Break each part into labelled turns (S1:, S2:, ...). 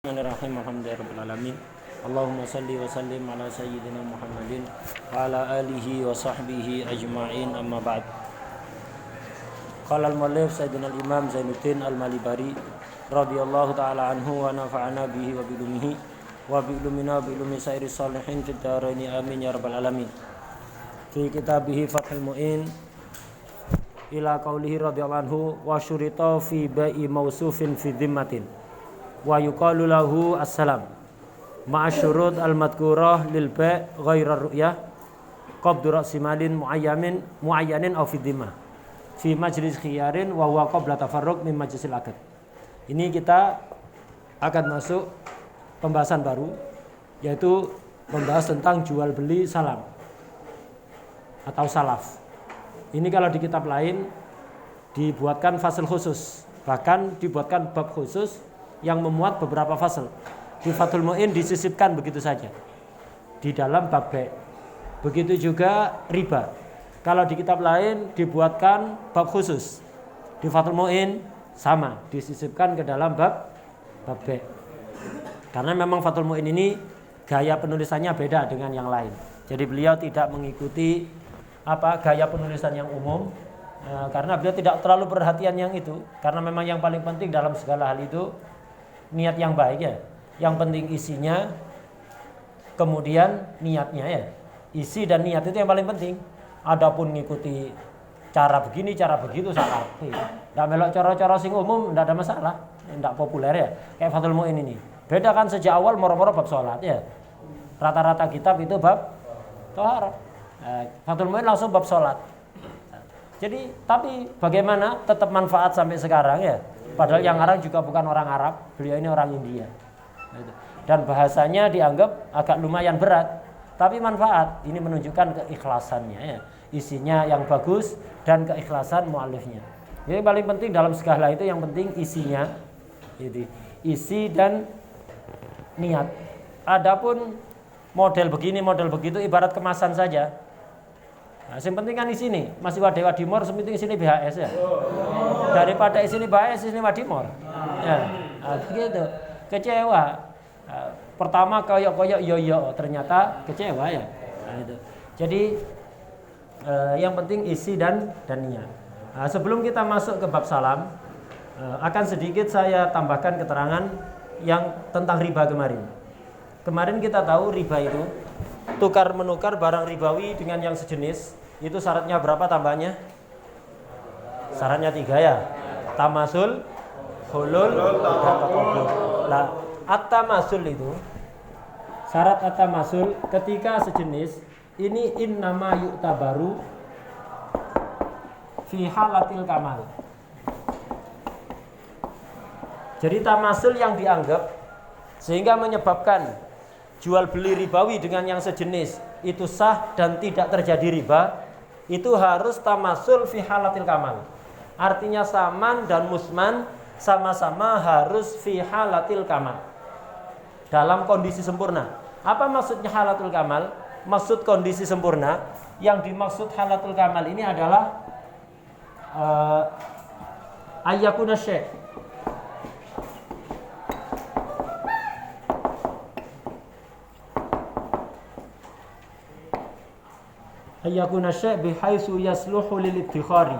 S1: Bismillahirrahmanirrahim. Alhamdulillahirabbil alamin. Allahumma shalli wa sallim ala sayyidina Muhammadin wa ala alihi wa sahbihi ajma'in, amma ba'd. Qala al-muallif sayyidina al-imam Zainuddin al-Malibari radhiyallahu ta'ala anhu wa nafa'ana bihi wa bilumihi wa bilumina bilumi sairi salihin fid dharaini amin ya rabbal alamin. Fi kitabihi Fathul Mu'in ila qaulihi radhiyallahu anhu wa syurita fi ba'i mausufin fi dhimmatin wa yuqalu lahu assalam ma'asyurut al-madkurah lil ba' ghairar ru'yah qabdu ra'si malin muayyanin aw fi dhimmah fi majlis khiyarin wa huwa qabla tafarruq min majlisil akad. Ini kita akan masuk pembahasan baru, yaitu membahas tentang jual beli salam atau salaf. Ini kalau di kitab lain dibuatkan fasal khusus, bahkan dibuatkan bab khusus yang memuat beberapa fasal. Di Fathul Mu'in disisipkan begitu saja di dalam bab B. Begitu juga riba. Kalau di kitab lain dibuatkan bab khusus. Di Fathul Mu'in sama, disisipkan ke dalam bab B. Karena memang Fathul Mu'in ini gaya penulisannya beda dengan yang lain. Jadi beliau tidak mengikuti gaya penulisan yang umum, karena beliau tidak terlalu perhatian yang itu. Karena memang yang paling penting dalam segala hal itu niat yang baik ya. Yang penting isinya, kemudian niatnya ya. Isi dan niat itu yang paling penting. Adapun ngikuti cara begini, cara begitu salah. Nggak melok cara-cara sing umum nggak ada masalah. Nggak populer ya. Kayak Fathul Mu'in ini. Beda kan sejak awal moro-moro bab sholat ya. Rata-rata kitab itu bab thaharah. Fathul Mu'in langsung bab sholat. Jadi tapi bagaimana tetap manfaat sampai sekarang ya. Padahal yang ngarang juga bukan orang Arab, beliau ini orang India. Dan bahasanya dianggap agak lumayan berat, tapi manfaat. Ini menunjukkan keikhlasannya ya. Isinya yang bagus dan keikhlasan muallifnya. Jadi paling penting dalam segala itu yang penting isinya. Jadi isi dan niat. Adapun model begini, model begitu ibarat kemasan saja. Nah, yang penting kan isi nih, masih wadimor, sementing isi ini BHS ya. Daripada isi ini BHS, isi ini wadimor. Ya, gitu. Kecewa. Pertama koyok-koyok yo ternyata kecewa ya. Nah, itu. Jadi yang penting isi dan niat. Nah, sebelum kita masuk ke bab salam, akan sedikit saya tambahkan keterangan yang tentang riba kemarin. Kemarin kita tahu riba itu tukar menukar barang ribawi dengan yang sejenis. Itu syaratnya berapa tambahnya? Syaratnya 3 ya. Tamasul, hulul, taqabul. Nah, at-tamasul itu syarat at-tamasul ketika sejenis ini innama yu'tabaru fi halatil kamal. Jadi tamasul yang dianggap sehingga menyebabkan jual beli ribawi dengan yang sejenis itu sah dan tidak terjadi riba, itu harus tamasul fi halatil kamal. Artinya saman dan musman sama-sama harus fi halatil kamal, dalam kondisi sempurna. Apa maksudnya halatul kamal? Maksud kondisi sempurna. Yang dimaksud halatul kamal ini adalah ayyakuna syai' ayyakuna syai' bihaitsu yasluhu lil idtikhari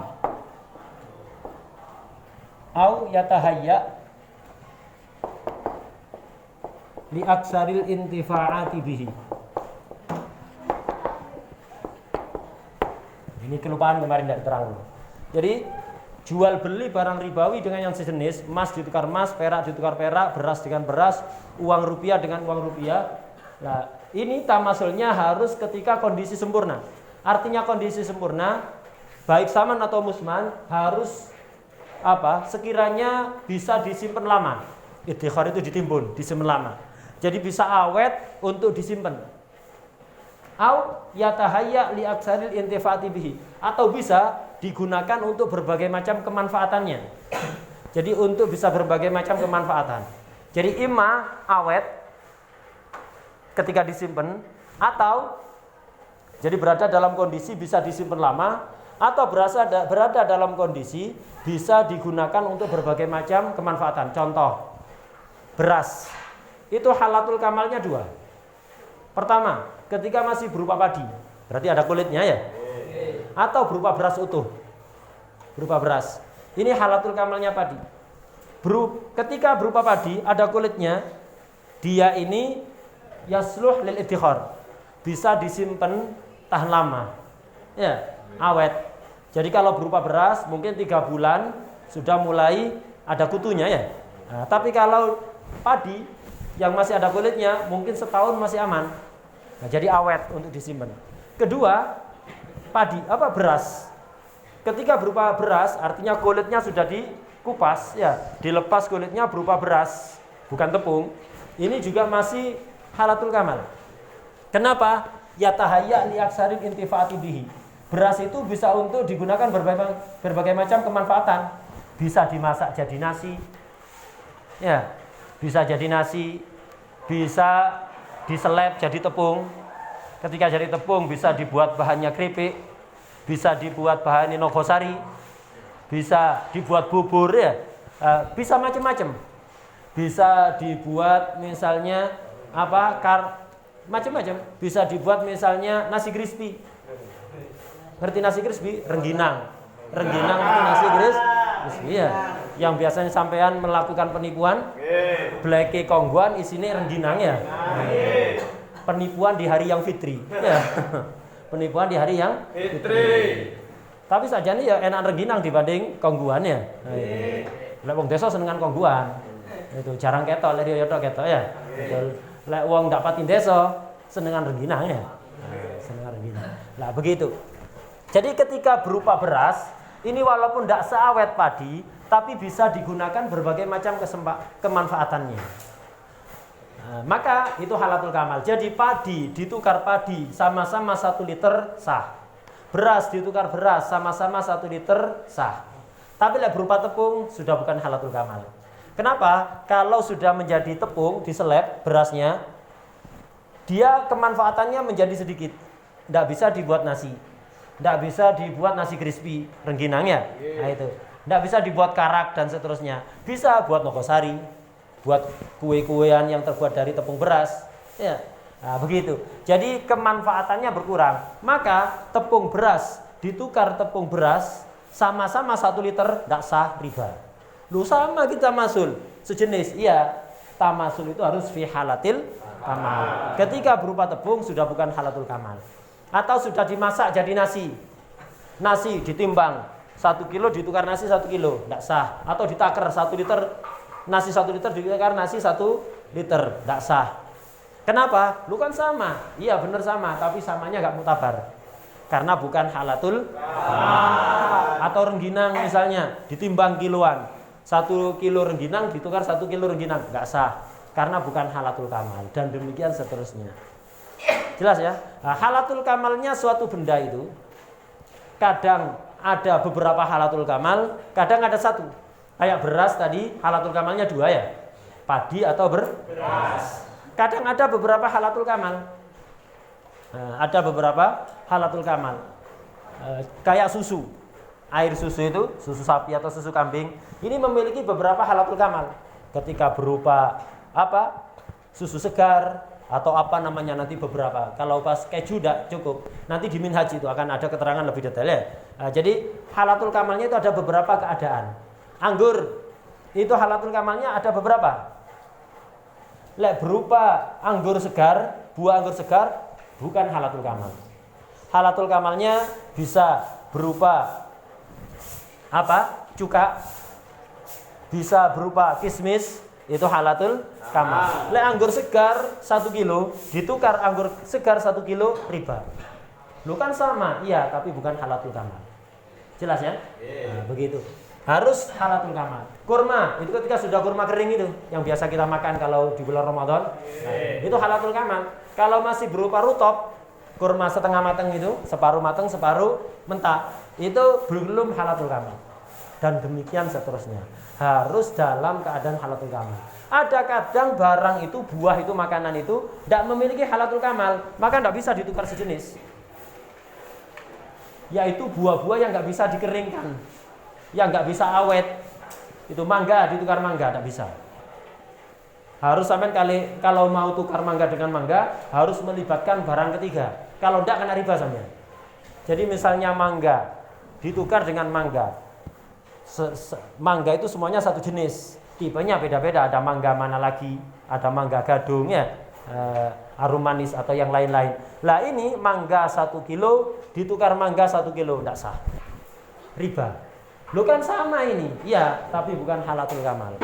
S1: au yatahayya li aksaril intifa'ati bihi. Ini kelupaan kemarin tidak terang. Jadi jual beli barang ribawi dengan yang sejenis, emas ditukar emas, perak ditukar perak, beras dengan beras, uang rupiah dengan uang rupiah. Nah, ini tamasulnya harus ketika kondisi sempurna. Artinya kondisi sempurna, baik saman atau musman harus sekiranya bisa disimpan lama. Idtikhar itu ditimbun, disimpan lama. Jadi bisa awet untuk disimpan. Au yatahayya li aksaril intifa'ati bihi, atau bisa digunakan untuk berbagai macam kemanfaatannya. Jadi untuk bisa berbagai macam kemanfaatan. Jadi imma awet ketika disimpan, atau jadi berada dalam kondisi bisa disimpan lama, atau berada dalam kondisi bisa digunakan untuk berbagai macam kemanfaatan. Contoh, beras
S2: itu halatul kamalnya 2. Pertama, ketika masih berupa padi, berarti ada kulitnya ya, atau berupa beras utuh, berupa beras. Ini halatul kamalnya padi. Ketika berupa padi, ada kulitnya, dia ini yasluh lil iddikhar, bisa disimpan tahan lama, ya, awet. Jadi kalau berupa beras mungkin 3 bulan sudah mulai ada kutunya ya. Nah, tapi kalau padi yang masih ada kulitnya mungkin setahun masih aman. Nah, jadi awet untuk disimpan. Kedua, beras. Ketika berupa beras artinya kulitnya sudah dikupas ya, dilepas kulitnya berupa beras, bukan tepung. Ini juga masih halatul kamal. Kenapa? Ya tahayya li aksarin intifaati bihi. Beras itu bisa untuk digunakan berbagai macam kemanfaatan. Bisa dimasak jadi nasi. Ya, bisa jadi nasi, bisa diselep jadi tepung. Ketika jadi tepung bisa dibuat bahannya keripik, bisa dibuat bahannya nogosari, bisa dibuat bubur ya. Bisa macam-macam. Bisa dibuat misalnya macam-macam. Bisa dibuat misalnya nasi crispy. Ngerti nasi crispy? Rengginang itu nasi crispy ya. Yang biasanya sampean melakukan penipuan, bleke kongguan isinya rengginang ya. Penipuan di hari yang fitri ya. Penipuan di hari yang fitri. Tapi sajane ya enak rengginang dibanding kongguan ya. Lek wong desa senengan kongguan. Itu jarang ketok, lek yo ketok ya. Lek wong ndak pati desa senengan rengginang ya. Senengan rengginang. Lah begitu. Jadi ketika berupa beras, ini walaupun tidak seawet padi, tapi bisa digunakan berbagai macam kemanfaatannya. Nah, maka itu halatul kamal. Jadi padi ditukar padi sama-sama 1 liter sah. Beras ditukar beras sama-sama 1 liter sah. Tapi lek berupa tepung sudah bukan halatul kamal. Kenapa? Kalau sudah menjadi tepung diseleb berasnya, dia kemanfaatannya menjadi sedikit. Tidak bisa dibuat nasi. Tidak bisa dibuat nasi crispy, rengginang ya. Nah itu. Tidak bisa dibuat karak dan seterusnya. Bisa buat nogosari, buat kue-kuean yang terbuat dari tepung beras. Ya. Nah, begitu. Jadi kemanfaatannya berkurang. Maka tepung beras ditukar tepung beras sama-sama 1 liter tidak sah riba. Lu sama kita masul sejenis. Iya. Tamasul itu harus fi halatil kamal. Ketika berupa tepung sudah bukan halatul kamal. Atau sudah dimasak jadi nasi. Nasi ditimbang 1 kilo ditukar nasi 1 kilo, tidak sah. Atau ditakar 1 liter, nasi 1 liter ditukar nasi 1 liter, tidak sah. Kenapa? Lu kan sama. Iya benar sama, tapi samanya nggak mutabar. Karena bukan halatul kamal. Atau rengginang misalnya ditimbang kiloan. 1 kilo rengginang ditukar 1 kilo rengginang, nggak sah. Karena bukan halatul kamal. Dan demikian seterusnya. Jelas ya? Nah, halatul kamalnya suatu benda itu kadang ada beberapa halatul kamal, kadang ada 1. Kayak beras tadi halatul kamalnya 2 ya. Padi atau beras. Kadang ada beberapa halatul kamal. Nah, ada beberapa halatul kamal. Kayak susu. Air susu itu, susu sapi atau susu kambing, ini memiliki beberapa halatul kamal. Ketika berupa susu segar atau nanti beberapa. Kalau pas keju tidak cukup. Nanti di minhaj itu akan ada keterangan lebih detail ya. Nah, jadi halatul kamalnya itu ada beberapa keadaan. Anggur itu halatul kamalnya ada beberapa. Lek berupa anggur segar, buah anggur segar bukan halatul kamal. Halatul kamalnya bisa berupa cuka, bisa berupa kismis. Itu halatul kamal. Lek anggur segar 1 kilo ditukar anggur segar 1 kilo riba. Lu kan sama, iya, tapi bukan halatul kamal. Jelas ya? Nah, begitu. Harus halatul kamal. Kurma, itu ketika sudah kurma kering itu yang biasa kita makan kalau di bulan Ramadan. Nah, itu halatul kamal. Kalau masih berupa rutop, kurma setengah matang itu, separuh matang, separuh mentah, itu belum halatul kamal. Dan demikian seterusnya. Harus dalam keadaan halatul kamal. Ada kadang barang itu, buah itu, makanan itu tidak memiliki halatul kamal, maka tidak bisa ditukar sejenis. Yaitu buah-buah yang nggak bisa dikeringkan, yang nggak bisa awet. Itu mangga ditukar mangga, tidak bisa. Harus sampai kalau mau tukar mangga dengan mangga harus melibatkan barang ketiga. Kalau tidak kena riba sampean. Jadi misalnya mangga ditukar dengan mangga. Mangga itu semuanya satu jenis. Tipenya beda-beda. Ada mangga mana lagi? Ada mangga gadung ya. Arum manis atau yang lain-lain. Lah ini mangga 1 kilo ditukar mangga 1 kilo, tidak sah. Riba. Lo kan sama ini, ya, tapi bukan halatul kamal.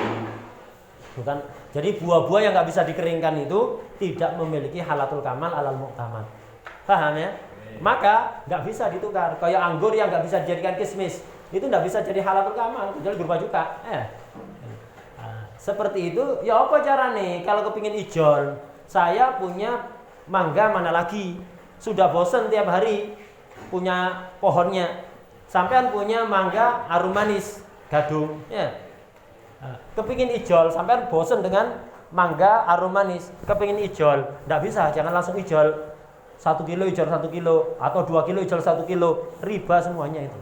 S2: Bukan. Jadi buah-buah yang nggak bisa dikeringkan itu tidak memiliki halatul kamal alal mu'tamad. Paham ya? Maka nggak bisa ditukar. Kayak anggur yang nggak bisa dijadikan kismis, itu nggak bisa jadi halatul kamal, kecuali berubah juga. Seperti itu. Ya apa cara nih? Kalau kepingin ijol, saya punya mangga mana lagi? Sudah bosen tiap hari punya pohonnya. Sampean punya mangga arum manis, gadung, ya. Kepingin ijol, sampean bosen dengan mangga arum manis. Kepingin ijol, tidak bisa, jangan langsung ijol 1 kilo ijol 1 kilo atau 2 kilo ijol 1 kilo, riba semuanya itu.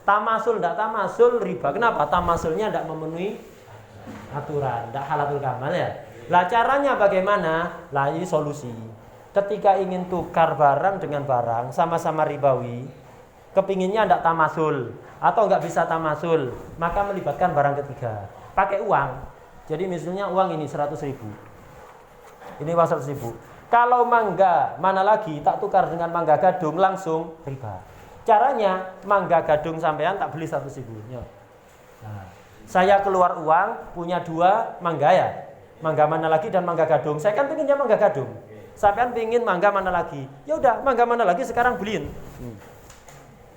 S2: Tamasul, tidak tamasul, riba. Kenapa? Tamasulnya tidak memenuhi aturan, tidak halatul kamal ya. Lah caranya bagaimana? Lah ini solusi. Ketika ingin tukar barang dengan barang sama-sama ribawi, kepinginnya tidak tamasul atau nggak bisa tamasul, maka melibatkan barang ketiga. Pakai uang. Jadi misalnya uang ini 100.000. Ini uang 100.000. Kalau mangga mana lagi tak tukar dengan mangga gadung langsung riba. Caranya mangga gadung sampean tak beli 100.000. Nah, saya keluar uang punya 2 mangga ya. Mangga mana lagi dan mangga gadung. Saya kan pengennya mangga gadung. Sampean pengin mangga mana lagi? Ya udah, mangga mana lagi sekarang beliin.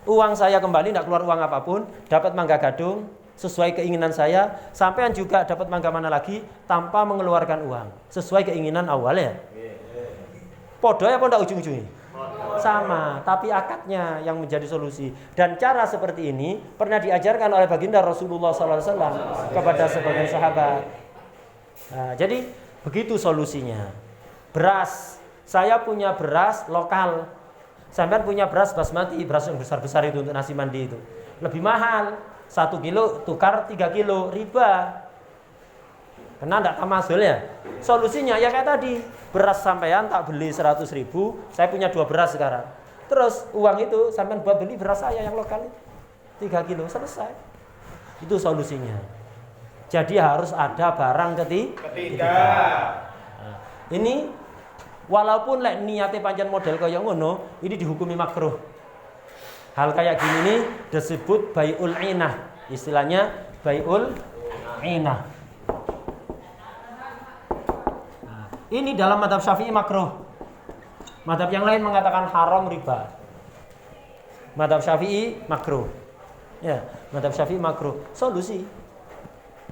S2: Uang saya kembali, tidak keluar uang apapun, dapat mangga gadung sesuai keinginan saya. Sampean juga dapat mangga mana lagi tanpa mengeluarkan uang sesuai keinginan awalnya. Podo ya, apa enggak ujung-ujungnya? Sama, tapi akadnya yang menjadi solusi. Dan cara seperti ini pernah diajarkan oleh baginda Rasulullah SAW kepada sebagian sahabat. Nah, jadi begitu solusinya. Beras, saya punya beras lokal. Sampai punya beras basmati, beras yang besar-besar itu untuk nasi mandi itu. Lebih mahal, 1 kilo tukar 3 kilo, riba. Karena tidak tamasul ya. Solusinya ya kayak tadi, beras sampean tak beli 100.000, saya punya 2 beras sekarang. Terus uang itu sampean buat beli beras saya yang lokal itu, 3 kilo, selesai. Itu solusinya. Jadi harus ada barang ketiga. Nah, ini walaupun lek niate pancen model kaya ngono, ini dihukumi makruh. Hal kayak gini nih disebut bai'ul inah. Istilahnya bai'ul inah. Nah, ini dalam mazhab Syafi'i makruh. Mazhab yang lain mengatakan haram riba. Mazhab Syafi'i makruh. Ya, mazhab Syafi'i makruh. Solusi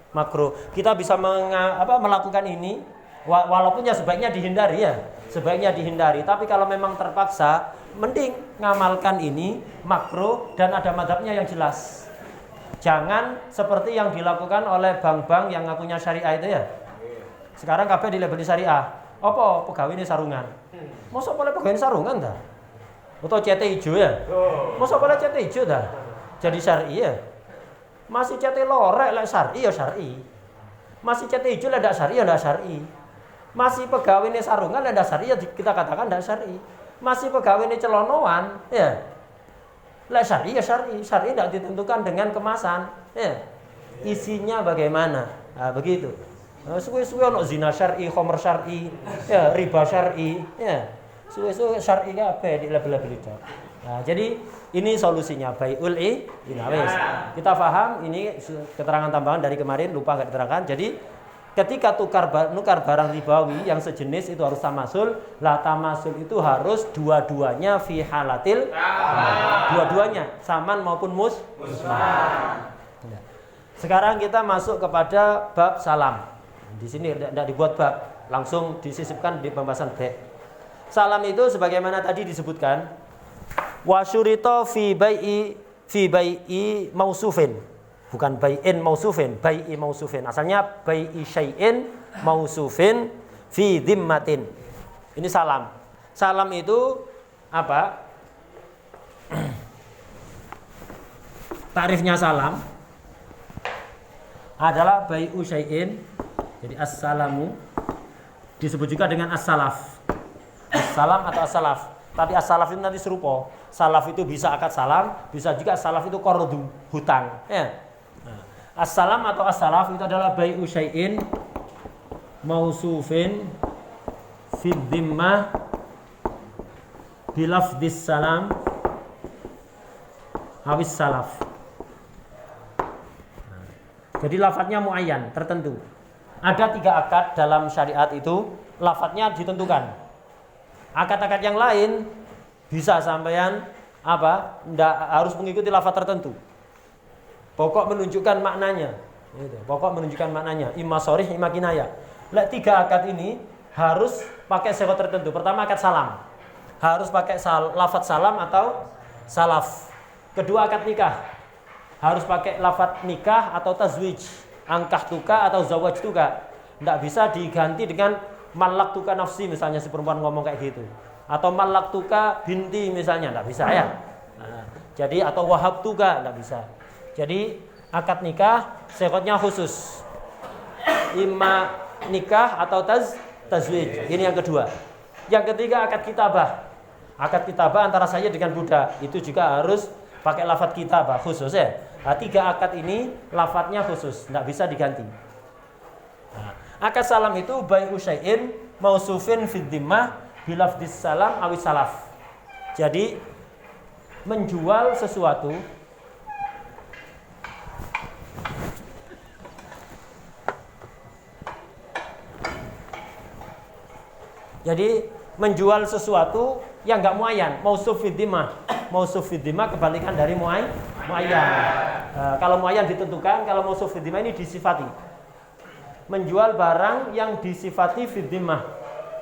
S2: makruh. Kita bisa melakukan ini walaupun ya sebaiknya dihindari ya. Sebaiknya dihindari, tapi kalau memang terpaksa, mending ngamalkan ini makruh dan ada madhabnya yang jelas. Jangan seperti yang dilakukan oleh bank-bank yang ngakunya syariah itu ya. Sekarang kabeh dilebeli syariah. Apa pegawai ini sarungan? Masa boleh pegawai ini sarungan dah? Atau CT hijau ya? Masa boleh CT hijau dah? Jadi syariah ya? Masih CT lorek lah syariah ya syariah. Masih CT hijau lah ndak syariah ndak syariah. Masih pegawai ini sarungan dan dasar ya kita katakan tidak syar'i. Masih pegawai ini celonoan ya lah syar'i ya syar'i. Syar'i tidak ditentukan dengan kemasan ya. Isinya bagaimana, nah, begitu. Suwe-suwe ono zina syar'i, khamr syar'i, ya riba syar'i ya. Suwe-suwe syar'i kabeh di label-label itu. Nah, jadi ini solusinya bai'ul inawis. Kita paham ini keterangan tambahan dari kemarin lupa enggak diterangkan. Jadi ketika nukar barang ribawi yang sejenis itu harus tamasul. Lah tamasul itu harus dua-duanya fi halatil dua-duanya saman maupun musman. Sekarang kita masuk kepada bab salam. Di sini tidak dibuat bab, langsung disisipkan di pembahasan bab. Salam itu sebagaimana tadi disebutkan wa syurita fi bai'i mausufin. Bukan bai'in mausufin, bai'i mausufin. Asalnya bai'i syai'in mausufin fi dhimmatin. Ini salam. Salam itu apa? Tarifnya salam adalah bai'u syai'in. Jadi assalamu Disebut juga dengan as-salaf. As-salam atau as-salaf. Tapi as-salaf itu nanti serupa. Salaf itu bisa akad salam, bisa juga salaf itu qardu, hutang. Ya. Nah, as-salam atau as-salaf itu adalah bai'u syai'in mausufin fid dhimmah bilafdis salam awis salaf. Nah, jadi lafadznya muayyan, tertentu. Ada 3 akad dalam syariat itu, lafadznya ditentukan. Akad-akad yang lain bisa sampean apa? Nggak harus mengikuti lafadz tertentu. Pokok menunjukkan maknanya. Gitu. Pokok menunjukkan maknanya. Imma sharih, imma kinayah. 3 akad ini harus pakai sighah tertentu. Pertama akad salam. Harus pakai lafadz salam atau salaf. Kedua akad nikah. Harus pakai lafadz nikah atau tazwij. Angkah tuka atau zawaj tuka. Nggak bisa diganti dengan malak tuka nafsi, misalnya si perempuan ngomong kayak gitu. Atau malak tuka binti misalnya, nggak bisa ya. Nah, jadi atau wahab tuka, nggak bisa. Jadi akad nikah sighahnya khusus. Imma nikah atau tazwij. Ini yang kedua. Yang ketiga akad kitabah. Akad kitabah antara saya dengan budak itu juga harus pakai lafadz kitabah khusus ya. Nah, 3 akad ini lafadznya khusus, tidak bisa diganti. Nah, akad salam itu bai'u syai'in mausufin fid dhimmah bilafdis salam awis salaf. Jadi menjual sesuatu yang enggak muayyan, mausuf fid dhimmah. Mausuf fid dhimmah kebalikan dari muayyan. Kalau muayyan ditentukan, kalau mausuf fid dhimmah ini disifati. Menjual barang yang disifati fid dhimmah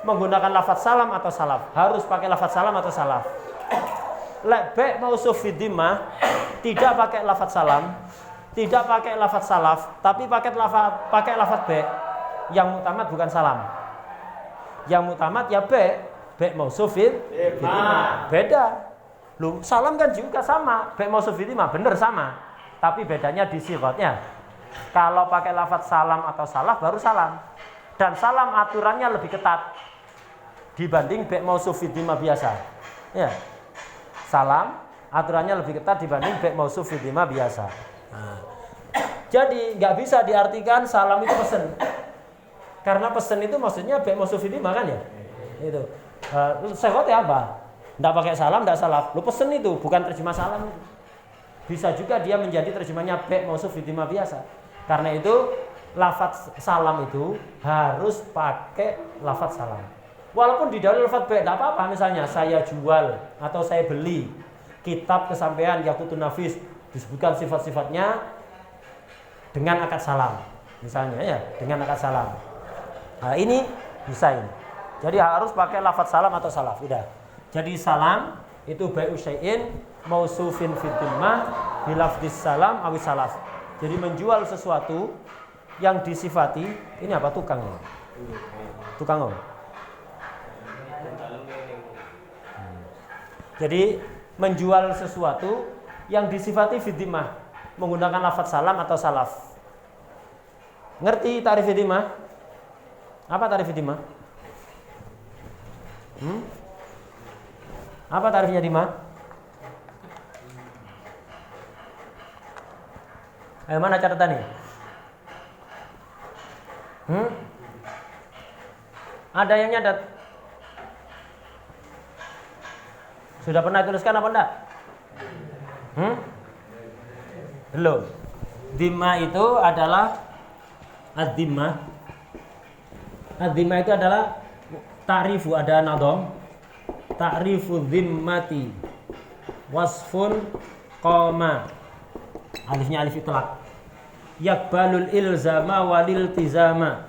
S2: menggunakan lafadz salam atau salaf. Harus pakai lafadz salam atau salaf. Lek mausuf fid dhimmah tidak pakai lafadz salam, tidak pakai lafadz salaf, tapi pakai lafadz be. Yang mutamad bukan salam. Yang mutamad ya be mausuf fid dhimmah. Beda. Loh, salam kan juga sama, be mausuf fid dhimmah bener sama. Tapi bedanya di sighahnya. Kalau pakai lafadz salam atau salaf baru salam. Dan salam aturannya lebih ketat dibanding be mausuf fid dhimmah biasa. Ya. Salam aturannya lebih ketat dibanding be mausuf fid dhimmah biasa. Nah. Jadi nggak bisa diartikan salam itu pesen. Karena pesen itu maksudnya be mausuf fid dhimmah kan ya? Itu. Sighahnya apa? Nggak pakai salam, nggak salaf. Lu pesen itu bukan terjemah salam. Bisa juga dia menjadi terjemahnya be mausuf fid dhimmah biasa. Karena itu lafadz salam itu harus pakai lafadz salam. Walaupun di dalam lafadz be tidak apa-apa, misalnya saya jual atau saya beli kitab kesampaian Yaqutun Nafis, disebutkan sifat-sifatnya dengan akad salam. Misalnya ya, dengan akad salam. Nah, ini bisa ini. Jadi harus pakai lafadz salam atau salaf. Udah. Jadi salam itu bai'u syai'in mausufin fid dhimmah bilafdis salam awis salaf. Jadi menjual sesuatu yang disifati, ini apa tukang ya? Tukang om. Jadi menjual sesuatu yang disifati fid dhimmah menggunakan lafadz salam atau salaf. Ngerti tarif fid dhimmah? Apa tarif fid dhimmah? Apa tarifnya dhimmah? Ayo mana catatannya? Ada yang nyadat? Sudah pernah tuliskan apa enggak? Belum. Dhimmah itu adalah ad-dhimmah. Ad-dhimmah itu adalah ta'rifu, ada nadham. Ta'rifu dhimmati wasfun qama. Alifnya alif itlaq. Yaqbalul ilzama walil tizama.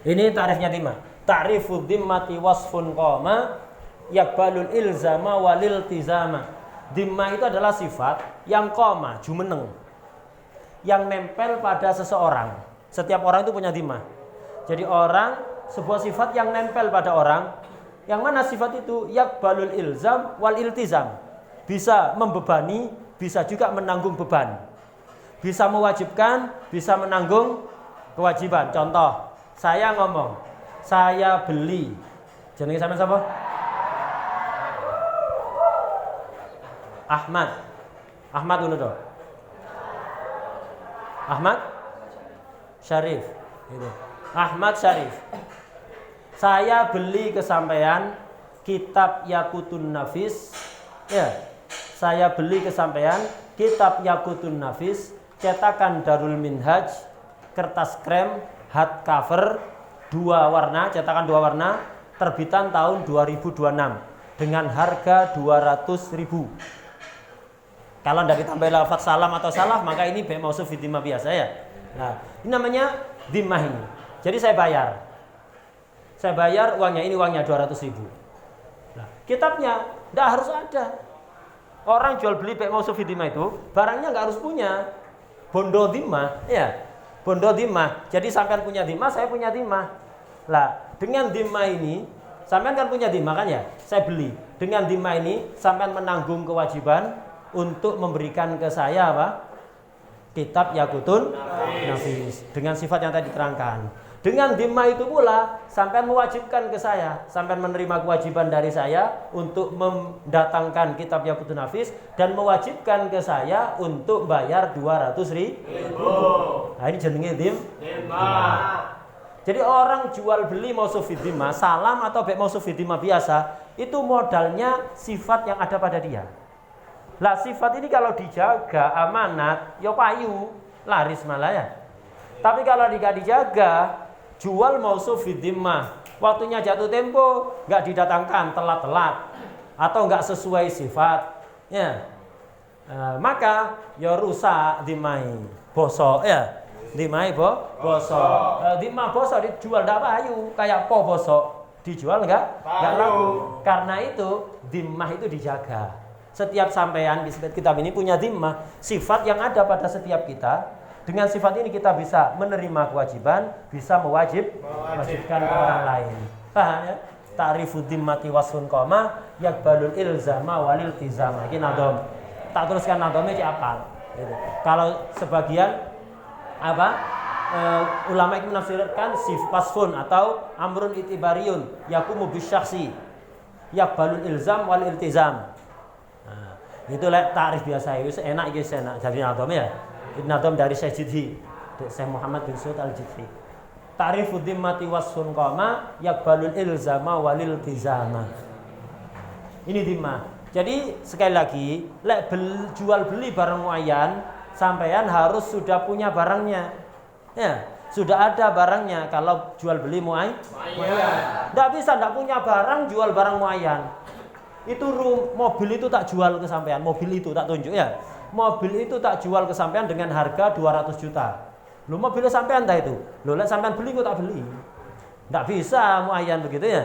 S2: Ini ta'rifnya dhimmah. Ta'rifu dhimmati wasfun qama yaqbalul ilzama walil tizama. Dhimmah itu adalah sifat yang qama, jumeneng, yang nempel pada seseorang. Setiap orang itu punya dhimmah. Jadi orang, sebuah sifat yang nempel pada orang. Yang mana sifat itu? Yaqbalul ilzam wal iltizam. Bisa membebani, bisa juga menanggung beban. bisa mewajibkan, bisa menanggung kewajiban. Contoh, saya ngomong, saya beli. Jenenge sampean sapa? Ahmad. Ahmad ngono to. Ahmad Syarif. Gitu. Ahmad Syarif. Saya beli ke sampean kitab Yaqutun Nafis. Ya. Saya beli ke sampean kitab Yaqutun Nafis, cetakan Darul Minhaj, kertas krem, hard cover, 2 warna, cetakan 2 warna, terbitan tahun 2026 dengan harga 200.000. Kalau tidak ditambah lafaz salam atau salaf, maka ini be mausuf fi dhimmah biasa ya. Nah, ini namanya dhimmah ini. Jadi saya bayar. Saya bayar uangnya, ini uangnya 200.000. Nah, kitabnya tidak harus ada. Orang jual beli be mausuf fi dhimmah itu, barangnya nggak harus punya. Bondo dhimmah, ya. Bondo dhimmah. Jadi sampean punya dhimmah, saya punya dhimmah. Lah, dengan dhimmah ini, sampean kan punya dhimmah kan ya? Saya beli. Dengan dhimmah ini, sampean menanggung kewajiban untuk memberikan ke saya apa? Kitab Yaqutun Nafis dengan sifat yang tadi diterangkan. Dengan dhimmah itu pula sampean mewajibkan ke saya, sampean menerima kewajiban dari saya untuk mendatangkan kitab Yaqutun Nafis dan mewajibkan ke saya untuk bayar 200.000. Nah, ini jenenge dhimmah. Jadi orang jual beli mausuf fi dhimmah, salam atau be mausuf fi dhimmah biasa, itu modalnya sifat yang ada pada dia. Lah sifat ini kalau dijaga amanat, ya payu, laris malah ya. Tapi kalau tidak dijaga, jual mausuf fi dhimmah, waktunya jatuh tempo nggak didatangkan, telat-telat atau nggak sesuai sifat, ya, maka ya rusak dhimmai, bosok ya, dhimmai bosok, dhimmah bosok dijual nggak payu, kayak po bosok dijual nggak laku. Karena itu dhimmah itu dijaga. Setiap sampean di kitab ini punya dhimmah, sifat yang ada pada setiap kita. Dengan sifat ini kita bisa menerima kewajiban, bisa mewajibkan ke orang lain. Paham ya? Ta'rifu dhimmati wasfun qama yaqbalul ilzama walil tizama. Iki nadom. Tak teruskan nadomnya di apal. Gitu. Kalau sebagian ulama itu menafsirkan wasfun atau amrun itibariyun yaqumu bisyakhsi yaqbalul ilzam wal iltizam. Itu takrif biasa itu enak gitu, enak jadi nadom ya. Ini nadom dari Syekh Jidhi, Syekh Muhammad bin Saud al-Jidhi. Ta'rifu dhimmati wasfun qama yaqbalul ilzama walil tizama. Ini dhimmah. Jadi sekali lagi, jual beli barang muayyan, sampean harus sudah punya barangnya. Ya, sudah ada barangnya kalau jual beli muayyan. Enggak bisa enggak punya barang jual barang muayyan. Itu mobil itu tak jual ke sampean, mobil itu tak tunjuk ya. Mobil itu tak jual ke sampean dengan harga 200 juta. Lu mobilnya sampean tak itu. Lu lek sampean beli kok tak beli. Enggak bisa muayyan begitu ya.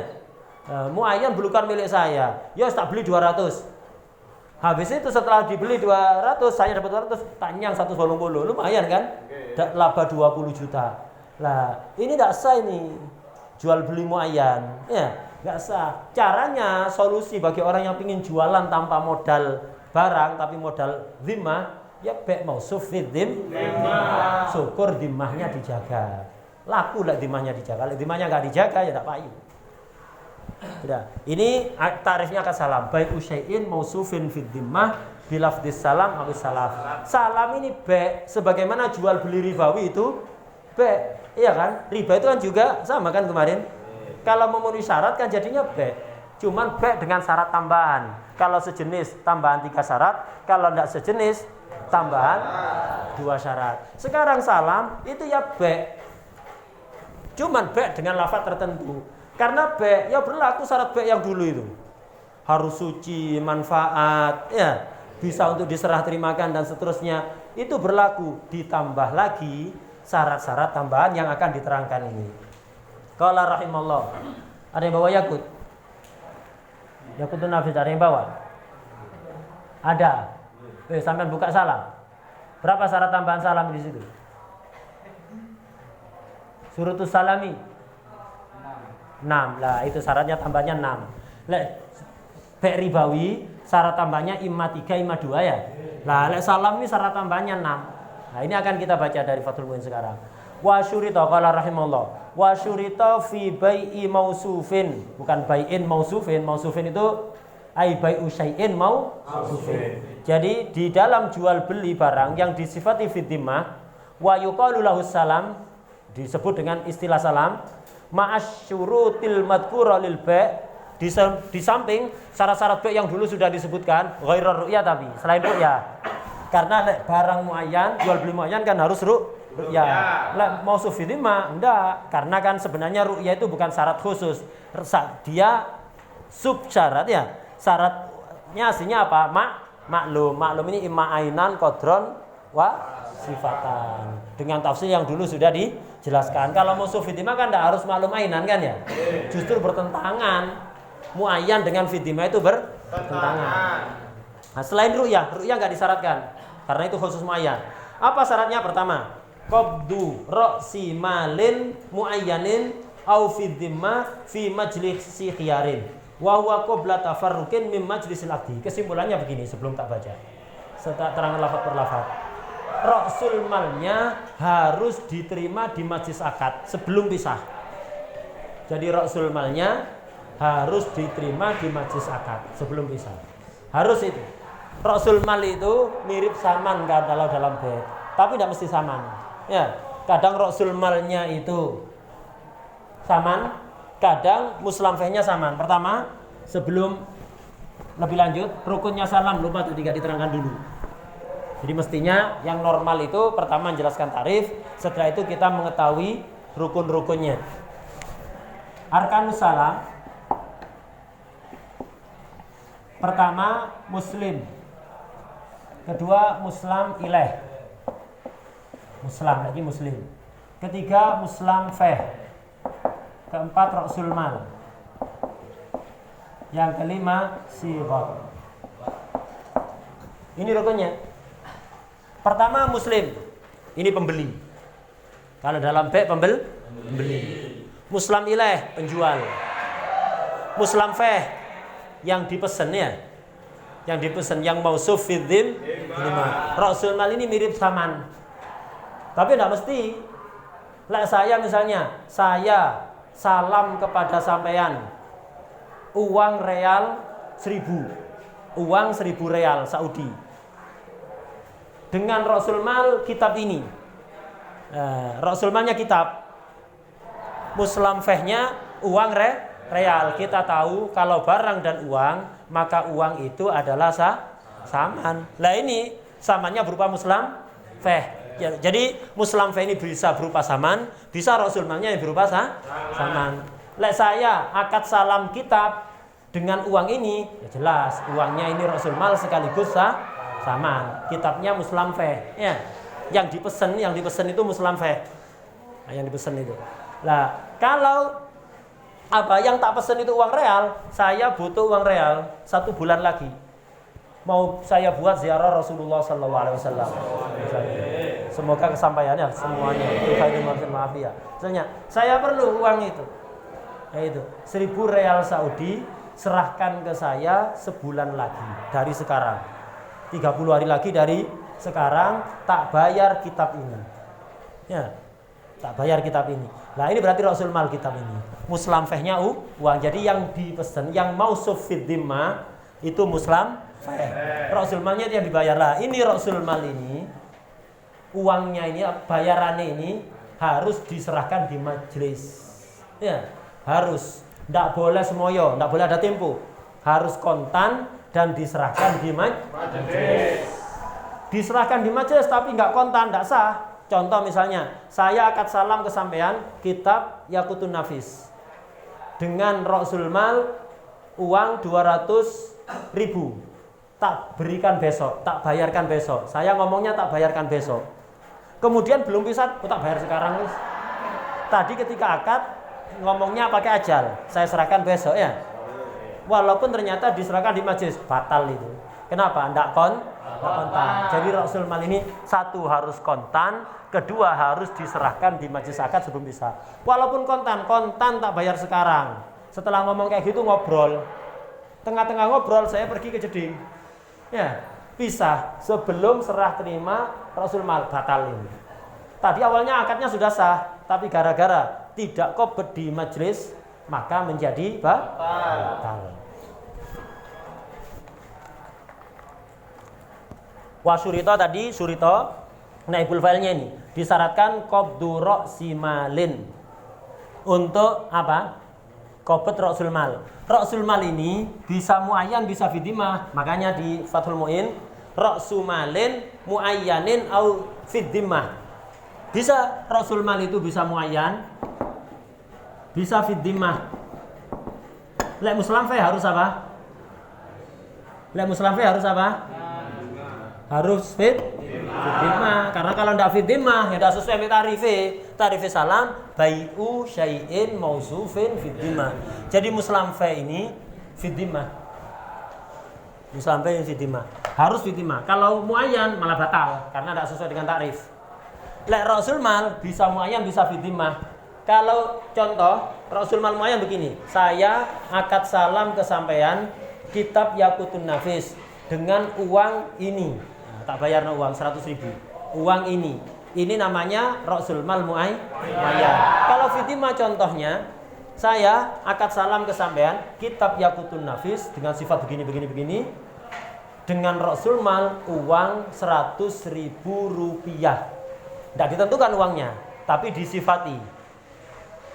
S2: Muayyan bukan milik saya. Ya tak beli 200. Habis itu setelah dibeli 200, saya dapat 200, tak nyang 180. Lumayan kan? Laba 20 juta. Lah, ini enggak sah ini. Jual beli muayyan. Ya. Nggak sah. Caranya solusi bagi orang yang ingin jualan tanpa modal barang tapi modal dhimmah, ya be mausuf fi dhimmah. Syukur dhimmahnya dijaga. Laku lah dhimmahnya dijaga. Kalau dhimmahnya nggak dijaga ya tak payu. Sudah. Ini tarifnya ke salam. Baik usyai'in mausufin fi dhimmah bilafdis salam atau salaf. Salam ini be sebagaimana jual beli ribawi itu be. Iya kan? Riba itu kan juga sama kan kemarin? Kalau memenuhi syarat kan jadinya B. Cuman B dengan syarat tambahan. Kalau sejenis tambahan 3 syarat, kalau tidak sejenis tambahan 2 syarat. Sekarang salam itu ya B. Cuman B dengan lafaz tertentu. Karena B ya berlaku syarat B yang dulu itu. Harus suci, manfaat, ya, bisa untuk diserah terimakan dan seterusnya. Itu berlaku, ditambah lagi syarat-syarat tambahan yang akan diterangkan ini. Qala rahimallah. Ada yang bawa Yaqut? Yaqutun Nafis ada yang bawa? Ada. Sampai buka salam. Berapa syarat tambahan salam di situ? Surutus salami 6. Lah itu syaratnya tambahnya 6. Lek be ribawi syarat tambahnya imma 3 imma 2 ya. Lah lek salam ini syarat tambahnya 6. Nah, ini akan kita baca dari Fathul Muin sekarang. Wa syurita qala rahimallah. Wa syurita fi bai'i mausufin, bukan bai'in mausufin. Mausufin itu ai bai'u syai'in mausufin. Jadi di dalam jual beli barang yang disifati fiddimah wa yuqalu lahu salam, disebut dengan istilah salam, ma'asyurutil madhkura lil bai', di samping syarat-syarat bai' yang dulu sudah disebutkan, ghairar ru'ya, tapi selain ru'ya. Karena barang muayyan, jual beli muayyan kan harus ru'ya. Mausuf fiddimah enggak, karena kan sebenarnya ru'ya itu bukan syarat khusus. Dia sub syarat ya. Syaratnya aslinya apa? Maklum. Maklum ini imma ainan, qadron, wa sifatan. Dengan tafsir yang dulu sudah dijelaskan. Kalau mausuf fiddimah kan enggak harus maklum ainan kan ya? Justru bertentangan. Muayyan dengan fiddimah itu bertentangan. Nah, selain ru'yah enggak disyaratkan. Karena itu khusus muayyan. Apa syaratnya? Pertama, qabdu ra'si malin muayyanin au fiddimah fi majlisi khiyarin. Wa huwa qabla tafarruqin min majlisil aqdi. Kesimpulannya begini sebelum tak baca. Saya terangkan lafaz per lafaz. Ra'sul malnya harus diterima di majlis akad sebelum pisah. Jadi ra'sul malnya harus diterima di majlis akad sebelum pisah. Harus itu. Ra'sul mal itu mirip saman kan kalau dalam bait, tapi tidak mesti saman. Ya, kadang ra'sul malnya itu saman, kadang muslamfehnya saman. Pertama, sebelum lebih lanjut, rukunnya salam lupa tuh tidak diterangkan dulu. Jadi mestinya yang normal itu pertama menjelaskan tarif, setelah itu kita mengetahui rukun-rukunnya. Arkanus salam. Pertama, muslim. Kedua, muslam ilaih. Muslam lagi muslim. Ketiga, muslam feh. Keempat, ra'sul mal. Yang kelima, sighah. Ini rukunnya. Pertama, muslim. Ini pembeli. Kalau dalam bai' pembeli. Muslam ilaih, penjual. Muslam feh, yang dipesan ya. Yang dipesan, yang mausuf fiddimah. Ra'sul mal ini mirip saman. Tapi tidak mesti. Saya misalnya, saya salam kepada sampean uang real 1000. Uang 1000 real Saudi. Dengan ra'sul mal kitab ini. Ra'sul malnya kitab. Muslam fehnya uang real. Kita tahu kalau barang dan uang, maka uang itu adalah saman. Lah ini samannya berupa muslam feh. Ya, jadi muslam feh ini bisa berupa saman, bisa ra'sul malnya yang berupa saman. Lah saya akad salam kitab dengan uang ini, ya jelas uangnya ini ra'sul mal sekaligus saman. Kitabnya muslam feh. Ya. Yang dipesan itu muslam feh. Nah, yang dipesan itu. Lah, kalau yang tak pesen itu uang real, saya butuh uang real 1 bulan lagi. Mau saya buat ziarah Rasulullah sallallahu alaihi wasallam. Semoga kesampaiannya semuanya itu khairul maafiyah. Misalnya, saya perlu uang itu. Yaitu 1000 real Saudi, serahkan ke saya sebulan lagi dari sekarang. 30 hari lagi dari sekarang tak bayar kitab ini. Ya. Tak bayar kitab ini. Nah ini berarti ra'sul mal kitab ini. Muslam fehnya uang. Jadi yang dipesan, yang mausuf fiddimah itu muslam feh. Ra'sul malnya itu yang dibayar. Lah ini ra'sul mal ini, uangnya ini, bayarannya ini harus diserahkan di majelis. Ya, harus. Tidak boleh semoyo, tidak boleh ada tempo. Harus kontan dan diserahkan di majelis. Diserahkan di majelis tapi nggak kontan, tidak sah. Contoh misalnya, saya akad salam ke sampean kitab Yaqutun Nafis dengan ra'sul mal uang 200.000. Tak berikan besok, tak bayarkan besok. Saya ngomongnya tak bayarkan besok. Kemudian belum bisa, tak bayar sekarang. Tadi ketika akad ngomongnya pakai ajal, saya serahkan besok ya. Walaupun ternyata diserahkan di majelis, batal itu. Kenapa? Nggak kontan. Jadi ra'sul mal ini satu harus kontan, kedua harus diserahkan di majelis akad sebelum bisa. Walaupun kontan tak bayar sekarang. Setelah ngomong kayak gitu ngobrol. Tengah-tengah ngobrol saya pergi ke jeding. Ya, pisah sebelum serah terima Rasul mal batal ini. Tadi awalnya akadnya sudah sah, tapi gara-gara tidak qabd di majelis maka menjadi batal. Wasyurito tadi surito naibul fa'ilnya ini disyaratkan qabdu ra'si malin. Untuk apa? Qabd ra'sul mal. Ra'sul mal ini bisa muayyan bisa fiddimah. Makanya di Fathul Mu'in ra'su malin muayyanin au fiddimah. Bisa ra'sul mal itu bisa muayyan, bisa fiddimah. Lek muslamfe harus apa? Lek muslamfe harus apa? Harus fiddimah. Karena kalau tidak fiddimah ya tidak sesuai dengan tarif salam bai'u syai'in mausufin fiddimah. Jadi muslamfe ini fiddimah. Muslamfe ini fiddimah. Harus fiddimah. Kalau muayyan malah batal karena tidak sesuai dengan tarif. Lek Rasul mal bisa muayyan bisa fiddimah. Kalau contoh Rasul mal muayyan begini, saya akad salam ke sampean kitab Yaqutun Nafis dengan uang ini. Nah, tak bayar uang 100.000. Uang ini namanya Rasul mal muayyan. Kalau fiddimah contohnya saya akad salam ke sampean kitab Yaqutun Nafis dengan sifat begini dengan Rasul mal uang 100.000 rupiah. Tidak ditentukan uangnya, tapi disifati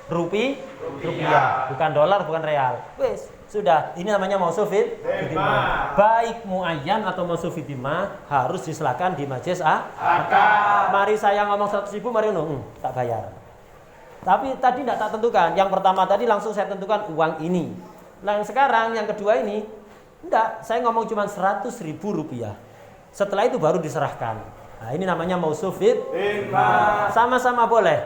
S2: rupiah, bukan dolar, bukan real. Wes, sudah. Ini namanya mausuf fiddimah. Baik muayyan atau mausuf fiddimah harus diserahkan di majelis akad. Mari saya ngomong 100.000, mari tak bayar. Tapi tadi tidak tak tentukan. Yang pertama tadi langsung saya tentukan uang ini. Nah, sekarang yang kedua ini enggak, saya ngomong cuma 100.000 rupiah. Setelah itu baru diserahkan. Nah, ini namanya mausuf fiddimah. Sama-sama boleh.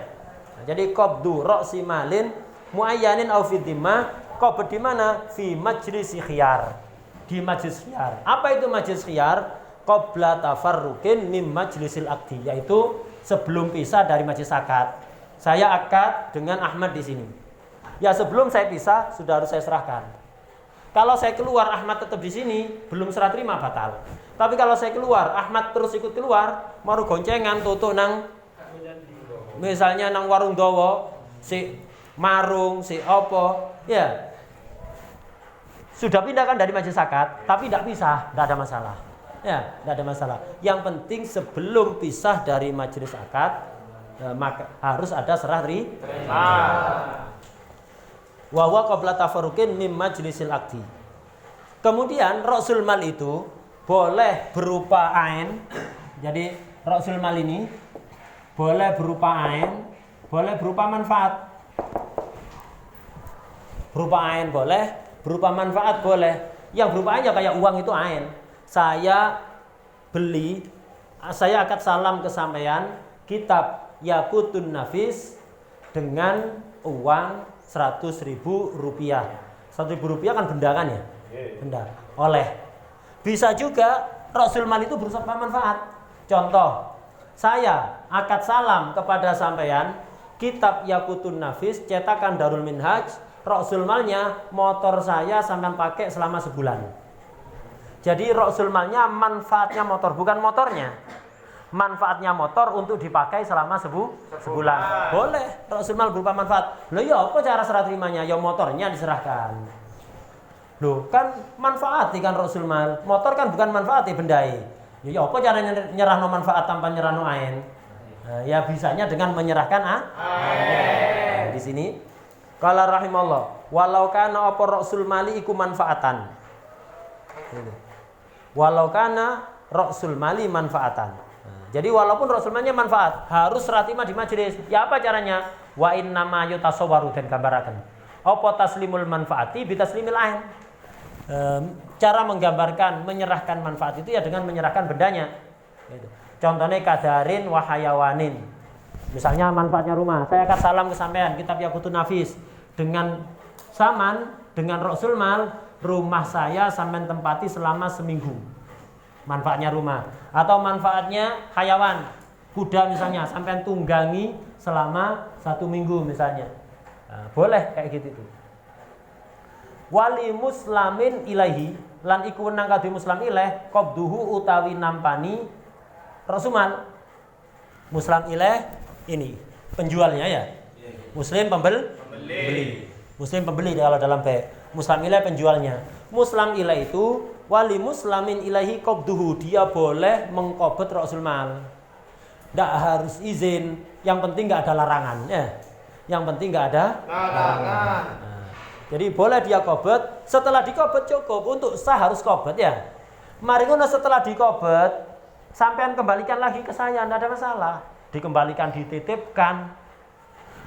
S2: Nah, jadi qabdu ra'si malin muayyanin au fiddimah. Qabd di mana? Fi majlis khiyar. Di majlis khiyar. Apa itu majlis khiyar? Qabla tafarruqin min majlisil aqdi, yaitu sebelum pisah dari majlis akad. Saya akad dengan Ahmad di sini. Ya sebelum saya pisah sudah harus saya serahkan. Kalau saya keluar Ahmad tetap di sini, belum serah terima batal. Tapi kalau saya keluar, Ahmad terus ikut keluar, mau goncengan tutuk nang misalnya nang warung dawa, si marung, si opo, ya. Sudah pindah kan dari majelis akad, tapi tidak pisah, tidak ada masalah. Ya, tidak ada masalah. Yang penting sebelum pisah dari majelis akad, maka harus ada serah terima. Wa huwa qabla tafarruqin min majlisil aqdi. Kemudian Rasul mal itu boleh berupa ain. Jadi Rasul mal ini boleh berupa ain, boleh berupa manfaat. Berupa ain boleh, berupa manfaat boleh. Yang berupa ain ya kayak uang itu ain. Saya beli, saya akad salam ke sampean kitab Yaqutun Nafis dengan uang 100.000 rupiah. 100.000 rupiah kan benda kan ya? Benda. Oleh. Bisa juga Rasul mal itu berupa manfaat. Contoh, saya akad salam kepada sampean kitab Yaqutun Nafis cetakan Darul Minhaj. Rasul malnya motor saya sampean pakai selama sebulan. Jadi Rasul malnya manfaatnya motor, bukan motornya. Manfaatnya motor untuk dipakai selama sebulan. Boleh Rasul mal berupa manfaat. Loh ya apa cara serah terimanya? Ya motornya diserahkan. Loh kan manfaat kan Rasul mal. Motor kan bukan manfaat bendai. Ya apa cara nyerahno manfaat tanpa nyerahno ain? Nah, ya bisanya dengan menyerahkan ain. Di sini qala rahimallah walau kana apa Rasul mali iku manfaatan. Walau kana Rasul mali manfaatan. Jadi walaupun Rasul malnya manfaat, harus serah terima di majelis. Ya apa caranya? Wa inna ma yutasawwaru dan gambaraken. Apa taslimul manfaati bi taslimil ain. Cara menggambarkan menyerahkan manfaat itu ya dengan menyerahkan bendanya. Gitu. Contohnya kadarin wa hayawanin. Misalnya manfaatnya rumah. Saya akan salam ke sampean kitab Yaqutun Nafis dengan saman dengan Rasul mal rumah saya sampean tempati selama seminggu. Manfaatnya rumah atau manfaatnya hayawan kuda misalnya sampai tunggangi selama 1 minggu misalnya. Nah, boleh kayak gitu tuh. Wali muslamin ilaihi lan iku wenang kadhe muslim ilaih qabduhu utawi nampani rasumal Muslim ilaih ini penjualnya ya. Muslim pembeli. Muslim pembeli kalau dalam baik. Muslim ilaih penjualnya. Muslim ilaih itu wali muslimin ilahi qabduhu, dia boleh mengqabd rasul mal. Tidak harus izin, yang penting nggak ada larangan ya. Yang penting nggak ada larangan. Nah, jadi boleh dia qabd, setelah diqabd cukup, untuk sah harus qabd ya. Mari ngono setelah diqabd, sampean kembalikan lagi ke saya, tidak ada masalah. Dikembalikan, dititipkan,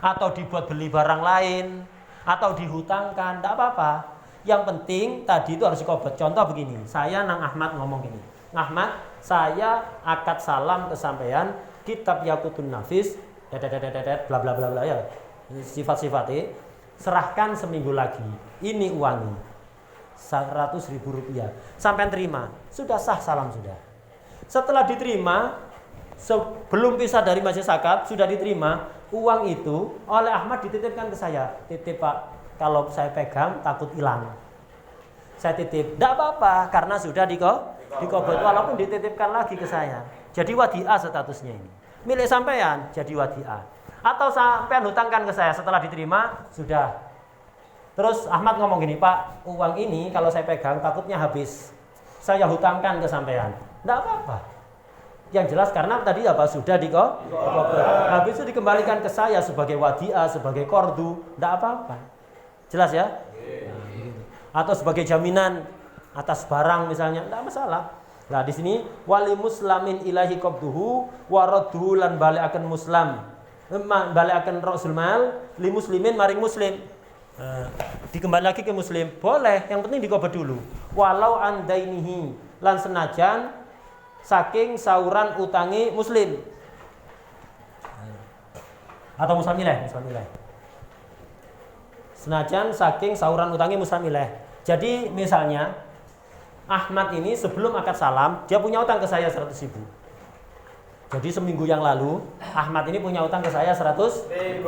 S2: atau dibuat beli barang lain, atau dihutangkan, tidak apa-apa. Yang penting tadi itu harus diqabd. Contoh begini, saya Nang Ahmad ngomong gini, Ahmad, saya akad salam ke sampean, kitab Yaqutun Nafis, bla bla bla bla ya, sifat-sifatnya, serahkan seminggu lagi. Ini uangnya 100.000 rupiah. Sampean terima, sudah sah salam sudah. Setelah diterima, sebelum pisah dari majelis akad sudah diterima, uang itu oleh Ahmad dititipkan ke saya. Titip Pak, kalau saya pegang takut hilang. Saya titip, tidak apa-apa karena sudah diqabd, walaupun dititipkan lagi ke saya. Jadi wadiah statusnya ini. Milik sampean jadi wadiah. Atau sampean hutangkan ke saya setelah diterima sudah. Terus Ahmad ngomong gini, Pak, uang ini kalau saya pegang takutnya habis. Saya hutangkan ke sampean. Tidak apa-apa. Yang jelas karena tadi apa sudah diqabd. Habis itu dikembalikan ke saya sebagai wadiah, sebagai kordu. Tidak apa-apa. Jelas ya? Atau sebagai jaminan atas barang misalnya, tidak masalah. Nah di sini wali muslimin ilahi qabduhu waradduhu lan balikaken muslim, balikaken rasul mal li muslimin maring muslim. Dikembali lagi ke muslim, boleh, yang penting diqabd dulu. Walau andainihi lan senajan saking sauran utangi muslim. Atau muslim ilaih. Senajan saking sauran utangi muslim ilaih. Jadi misalnya Ahmad ini sebelum akad salam dia punya utang ke saya 100.000. Jadi seminggu yang lalu Ahmad ini punya utang ke saya 100.000.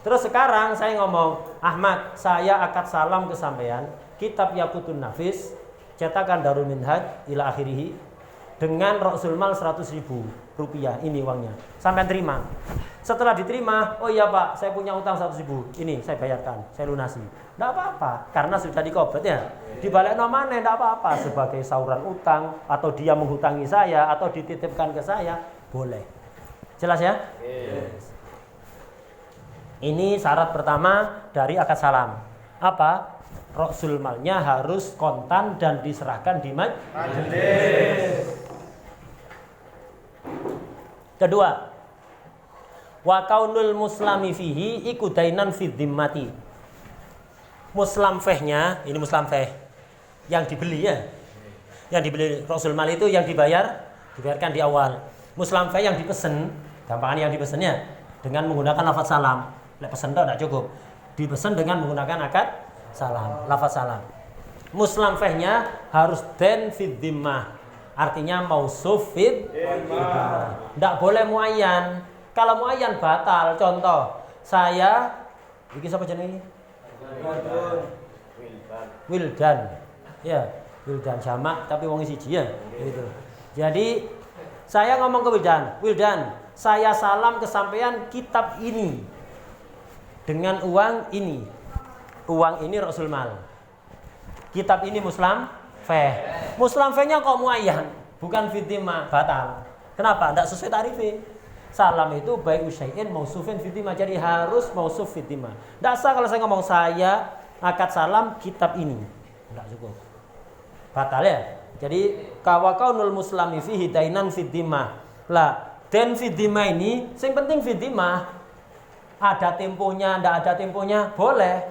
S2: Terus sekarang saya ngomong, Ahmad, saya akad salam ke sampean, kitab Yaqutun Nafis, cetakan Darul Minhaj ila akhirih, dengan rasul mal 100.000 rupiah, ini uangnya. Sampean terima. Setelah diterima, oh iya Pak, saya punya utang 100.000, ini saya bayarkan, saya lunasi. Tidak apa-apa, karena sudah diqabd ya. Dibalik nomane tidak apa-apa, sebagai sauran utang, atau dia menghutangi saya, atau dititipkan ke saya, boleh. Jelas ya? Yes. Ini syarat pertama dari akad salam. Apa? Rasul malnya harus kontan dan diserahkan di majelis. Kedua, wa kaunul muslimi fihi iku dainan fi dhimmati. Muslim fehnya, ini muslim feh yang dibeli ya. Yang dibeli rasul mal itu yang dibayarkan di awal. Muslim feh yang dipesen, gampangan yang dipesennya dengan menggunakan lafaz salam. Pesen itu tidak cukup, dipesan dengan menggunakan akad salam, lafaz salam. Muslim fehnya harus den fid dhimmah, artinya mausuf fid dhimmah. Tidak boleh muayyan. Kalau muayyan batal. Contoh, saya iki sapa jenenge? Wildan. Ya, Wildan jamak tapi wong siji ya, gitu. Jadi saya ngomong ke Wildan, saya salam ke sampean kitab ini dengan uang ini. Uang ini rasul mal. Kitab ini muslim feh. Muslim fehnya kok muayyan, bukan fitimah, batal. Kenapa? Tidak sesuai tarifnya. Salam itu baik usyai'in mausufin fitimah, jadi harus mausuf fitimah. Tidak sah kalau saya ngomong saya akad salam kitab ini. Tidak cukup. Batal ya. Jadi kawakaunul muslimi fihi dainan fitimah. Lah, dan fitimah ini yang penting fitimah. Ada temponya, tidak ada temponya, boleh.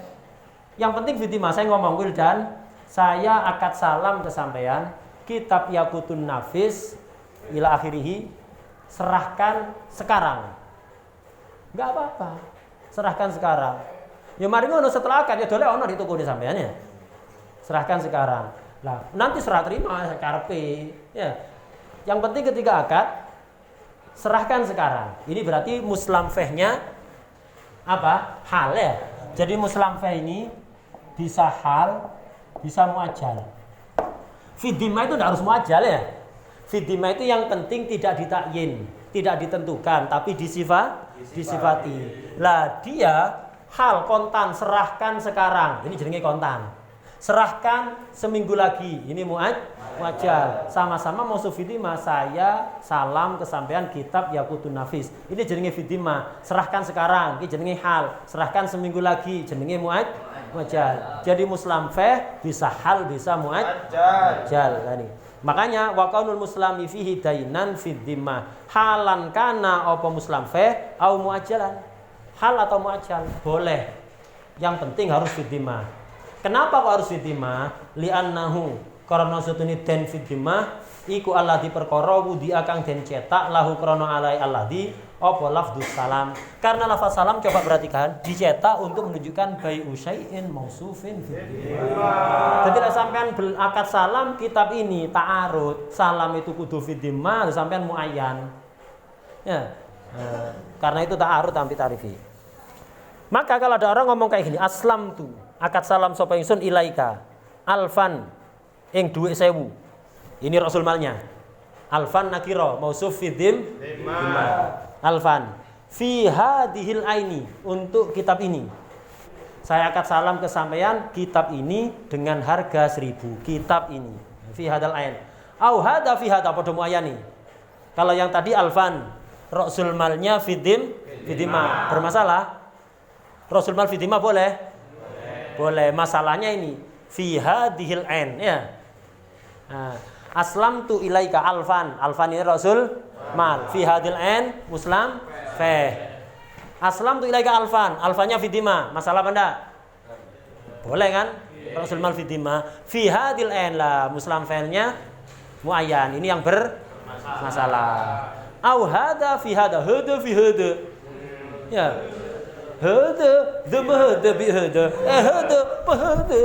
S2: Yang penting fitimah. Saya ngomong Wildan, saya akad salam ke sampean, kitab Yaqutun Nafis ila akhirih, serahkan sekarang. Enggak apa-apa, serahkan sekarang. Ya mari ngono setelah akad ya dole ono di toko di sampean ya. Serahkan sekarang. Lah, nanti serah terima karepe. Ya. Yang penting ketika akad serahkan sekarang. Ini berarti muslim fehnya apa? Hal ya. Jadi muslim feh ini bisa hal, bisa muajjal. Fiddimah itu tidak harus muajjal ya. Fiddimah itu yang penting tidak ditakyin. tidak ditentukan, tapi disifati. Lah dia hal kontan, serahkan sekarang. Ini jenenge kontan. Serahkan seminggu lagi. Ini muajjal. Sama-sama mau fitimah, saya salam kesampaian kitab Yaqutun Nafis. Ini jenenge fitimah. Serahkan sekarang. Ini jenenge hal. Serahkan seminggu lagi. Jenenge muajjal. Jadi muslam bisa hal, bisa muajjal. Makanya waqaunul muslimi fihi dainan fid dhimmah. Halan kana apa muslam au muajjalan. Hal atau muajjal boleh. Yang penting harus fid dhimmah. Kenapa kok harus fid dhimmah? Li'annahu karena satune den fid dhimmah iku alladzi perkara wudi akang den cetak lahu krana alai alladzi apa lafdzus salam. Karena lafaz salam coba perhatikan dicetak untuk menunjukkan bai'u syai'in mausufin fid dhimmah. Jadi sampean akad salam kitab ini ta'arud, salam itu kudu fid dhimmah, sampean muayyan. Ya. Karena itu ta'arud tanpa tarifi. Maka kalau ada orang ngomong kayak gini, aslam tu akad salam sapa ingsun ilaika alfan ing dhuwit 1000. Ini rasul malnya. Alfan nakira mausuf fi dhimmah. Alfan fi hadhil aini untuk kitab ini. Saya akad salam ke sampean kitab ini dengan harga 1000. Kitab ini fi hadal ain. Au hada fi hada padha muayani. Kalau yang tadi alfan rasul malnya fi dhimmah. Bermasalah? Rasul mal fi dhimmah boleh? Boleh. Masalahnya ini fi hadhil ain ya. Nah, aslam tu ilaika alfan. Alfan ini rasul mal. Fi hadhil ain muslam fa. Aslam tu ilaika alfan. Alfannya fi dhimmah. Masalah apa enggak? Boleh kan? Rasul mal fi dhimmah. Fi hadhil ain lah muslam fa'ilnya muayyan. Ini yang bermasalah. Au hada fi hada. Hada fi hada. Ya. Hada, hada bi hada. Hada, hada.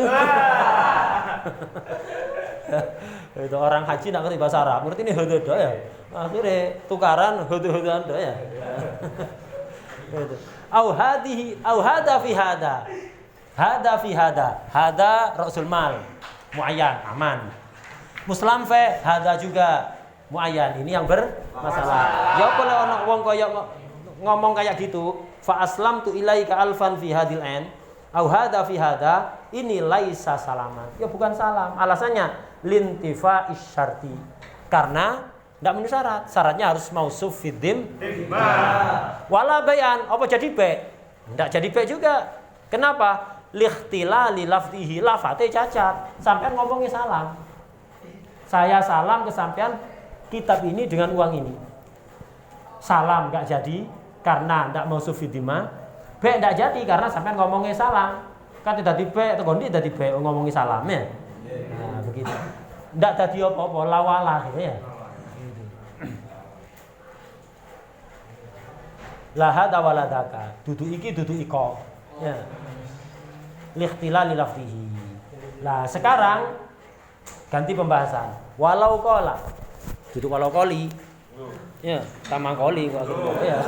S2: Itu orang haji enggak ngerti bahasa Arab. Ngerti ini hada ya. Akhirnya tukaran hada ya. Itu. Au hadihi, au hada fi hada. Hada fi hada. Hada rasul mal. Muayyan, aman. Muslam fa hada juga muayyan. Ini yang bermasalah. Ya boleh ono wong kaya ngomong kayak gitu. Fa aslamtu ilaika alfan fi hadil ain au hada fi hada ini laisa salaman. Ya bukan salam. Alasannya lintifa isyarti. Karena enggak memenuhi syarat. Syaratnya harus mausuf fi dhimmah. Wala bayan, apa jadi ba? Enggak jadi ba juga. Kenapa? Likhtilali lafzihi, lafate cacat. Sampean ngomongnya salam. Saya salam ke sampean kitab ini dengan uang ini. Salam enggak jadi karena ndak mau sufidima, be ndak jadi karena sampean ngomongnya salam. Kan tidak tipe atau gondi tidak tipe ngomongnya salam ya. Nah, begitu. Ndak tadi apa-apa lawalah ya. La hada waladaka. Dudu iki dudu iko. Ya. Likhtilali lafzihi. Lah sekarang ganti pembahasan. Walau qala. Dudu walau qali. Ya, tamang koli kok ya.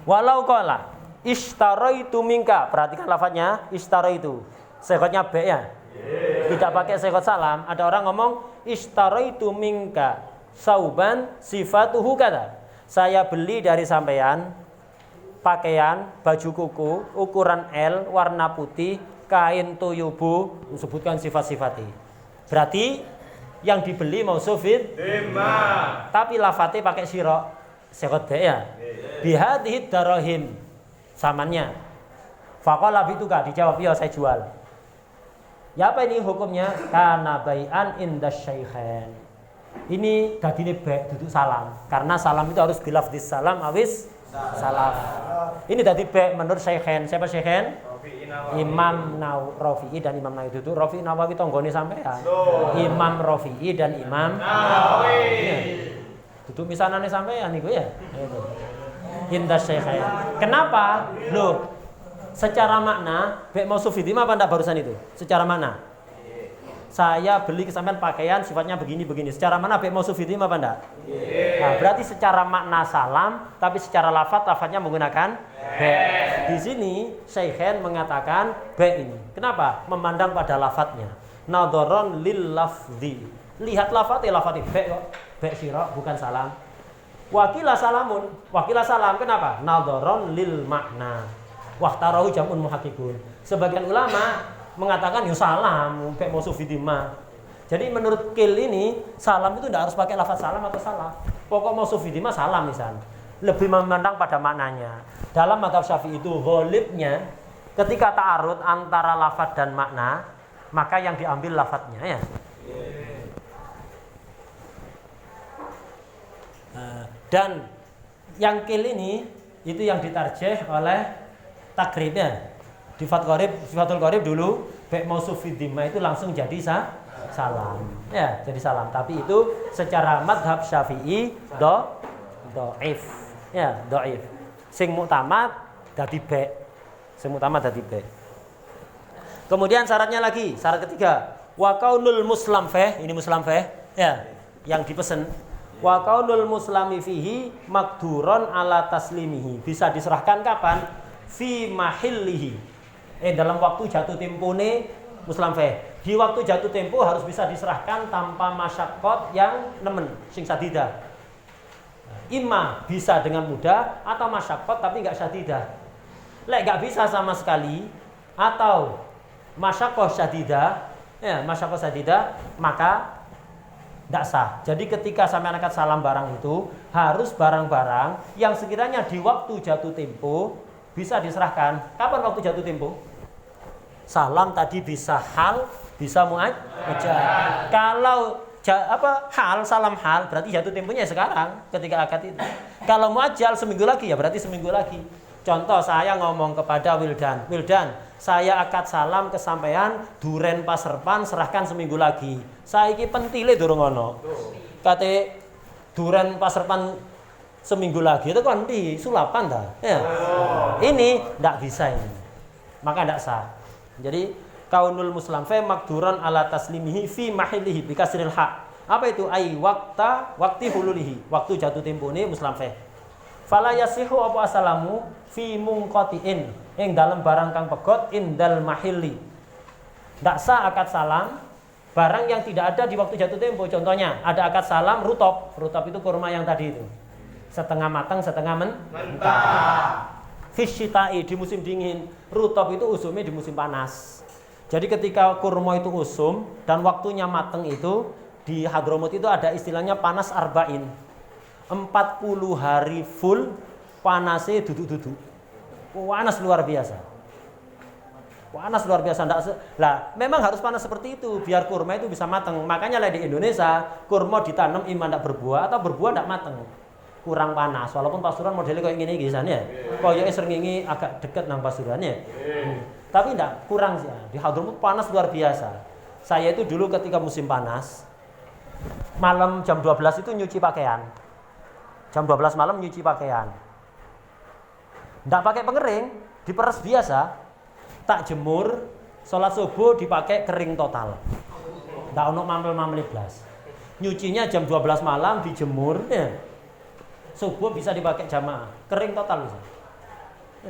S2: Walau qala ishtaraitu minka, perhatikan lafadznya ishtaraitu. Sekhotnya be ya. Tidak pakai sekhot salam. Ada orang ngomong ishtaraitu minka sauban sifatuhu kata. Saya beli dari sampean pakaian baju kuku ukuran L warna putih kain tuyubu disebutkan sifat-sifatnya. Berarti yang dibeli mausufid dhimmah. Tapi lafate pakai sira sekhot be ya. Bihadhid darahim samannya. Faqala bituka dijawab ya saya jual. Ya apa ini hukumnya? Kana bai'an indas syaikhain. Ini dadine be duduk salam. Karena salam itu harus bilafdis salam awis salam. Ini dadi be menurut syaikhain. Siapa syaikhain? Imam Rafi'i dan Imam Nawawi. Itu Rafi'i Nawawi tonggone sampean. Imam Rafi'i dan Imam Nawawi. Ya. Duduk misanane sampean niku ya. Itu. Indas syaikhain. Kenapa? Loh, secara makna be mausuf fitimah apa enggak barusan itu? Secara makna. Saya beli ke sampean pakaian sifatnya begini-begini. Secara mana be mausuf fitimah apa enggak? Nah, berarti secara makna salam, tapi secara lafadznya menggunakan be. Di sini Syaikhain mengatakan be ini. Kenapa? Memandang pada lafadznya. Nadharon lil lafzi. Lihat lafadznya be kok. Bek sira bukan salam. Wakilah salamun. Wakilah salam kenapa? Nadharon lil makna. Wahtarahu jamun muhakkikun. Sebagian ulama mengatakan ya salam, bek mausufidima. Jadi menurut Qil ini salam itu tidak harus pakai lafaz salam atau salah. Pokok mausufidima salam misalnya. Lebih memandang pada maknanya. Dalam mazhab Syafi'i itu ghalibnya ketika ta'arud antara lafaz dan makna, maka yang diambil lafaznya ya. Dan yang Qil ini itu yang ditarjih oleh takribnya. Di Fathul Qorib dulu bek mausufidima itu langsung jadi salam. Ya, jadi salam. Tapi itu secara mazhab Syafi'i dhaif. Ya, dhaif. Sing muktamad dadi bek. Sing muktamad dadi bek. Kemudian syaratnya lagi, syarat ketiga, wa qaulul muslam fih, ini muslam fih, ya, yang dipesen. Wa qaulul muslami fihi makduron ala taslimihi. Bisa diserahkan kapan? Fi mahillihi. Dalam waktu jatuh tempone muslam fih. Di waktu jatuh tempo harus bisa diserahkan tanpa masyaqqat yang nemen sing sadidah. Imma bisa dengan mudah atau masyaqqat tapi enggak sadidah. Lek enggak bisa sama sekali atau masyaqqah sadidah, ya, masyaqqah sadidah, maka enggak sah. Jadi ketika sampean angkat salam barang itu harus barang-barang yang sekiranya di waktu jatuh tempo bisa diserahkan. Kapan waktu jatuh tempo? Salam tadi bisa hal, bisa muajjal. Kalau hal, salam hal berarti jatuh temponya sekarang ketika akad itu. Kalau muajjal seminggu lagi ya berarti seminggu lagi. Contoh saya ngomong kepada Wildan, saya akad salam ke sampean duren Paserpan serahkan seminggu lagi. Saiki pentile durung ono. Kate duren Paserpan seminggu lagi itu kan di sulapan dah. Ya. Ini ndak bisa ini. Maka ndak sah. Jadi kaunul muslam fa makduran ala taslimihi fi mahillihi bi kasril ha. Apa itu? Ai waqti hululihi. Waktu jatuh tempone muslam fa. Fala yasihu apa asalamu fi munqatiin ing dalam barang kang pegot indal mahilli. Ndak sah akad salam barang yang tidak ada di waktu jatuh tempo. Contohnya ada akad salam rutop. Rutop itu kurma yang tadi itu. Setengah matang, setengah mentah. Fisyita'i di musim dingin, rutop itu usumnya di musim panas. Jadi ketika kurma itu usum dan waktunya mateng itu di Hadramut itu ada istilahnya panas arba'in. 40 hari full panasnya duduk-duduk. Panas luar biasa. Panas luar biasa. Lah, memang harus panas seperti itu biar kurma itu bisa mateng. Makanya lah di Indonesia kurma ditanam iman tidak berbuah atau berbuah tidak mateng. Kurang panas, walaupun Pasuruan modelnya kayak gini gisannya. Koyoke srengenge agak deket nang Pasuruannya. Tapi enggak, kurang sih. Di Hadramut panas luar biasa. Saya itu dulu ketika musim panas, malam jam 12 itu nyuci pakaian. Jam 12 malam nyuci pakaian. Enggak pakai pengering, diperes biasa. Tak jemur, sholat subuh dipakai kering total. Enggak ono mamel-mamel blas. Nyucinya jam 12 malam dijemur, ya. Subuh bisa dipakai jamaah, kering total bisa.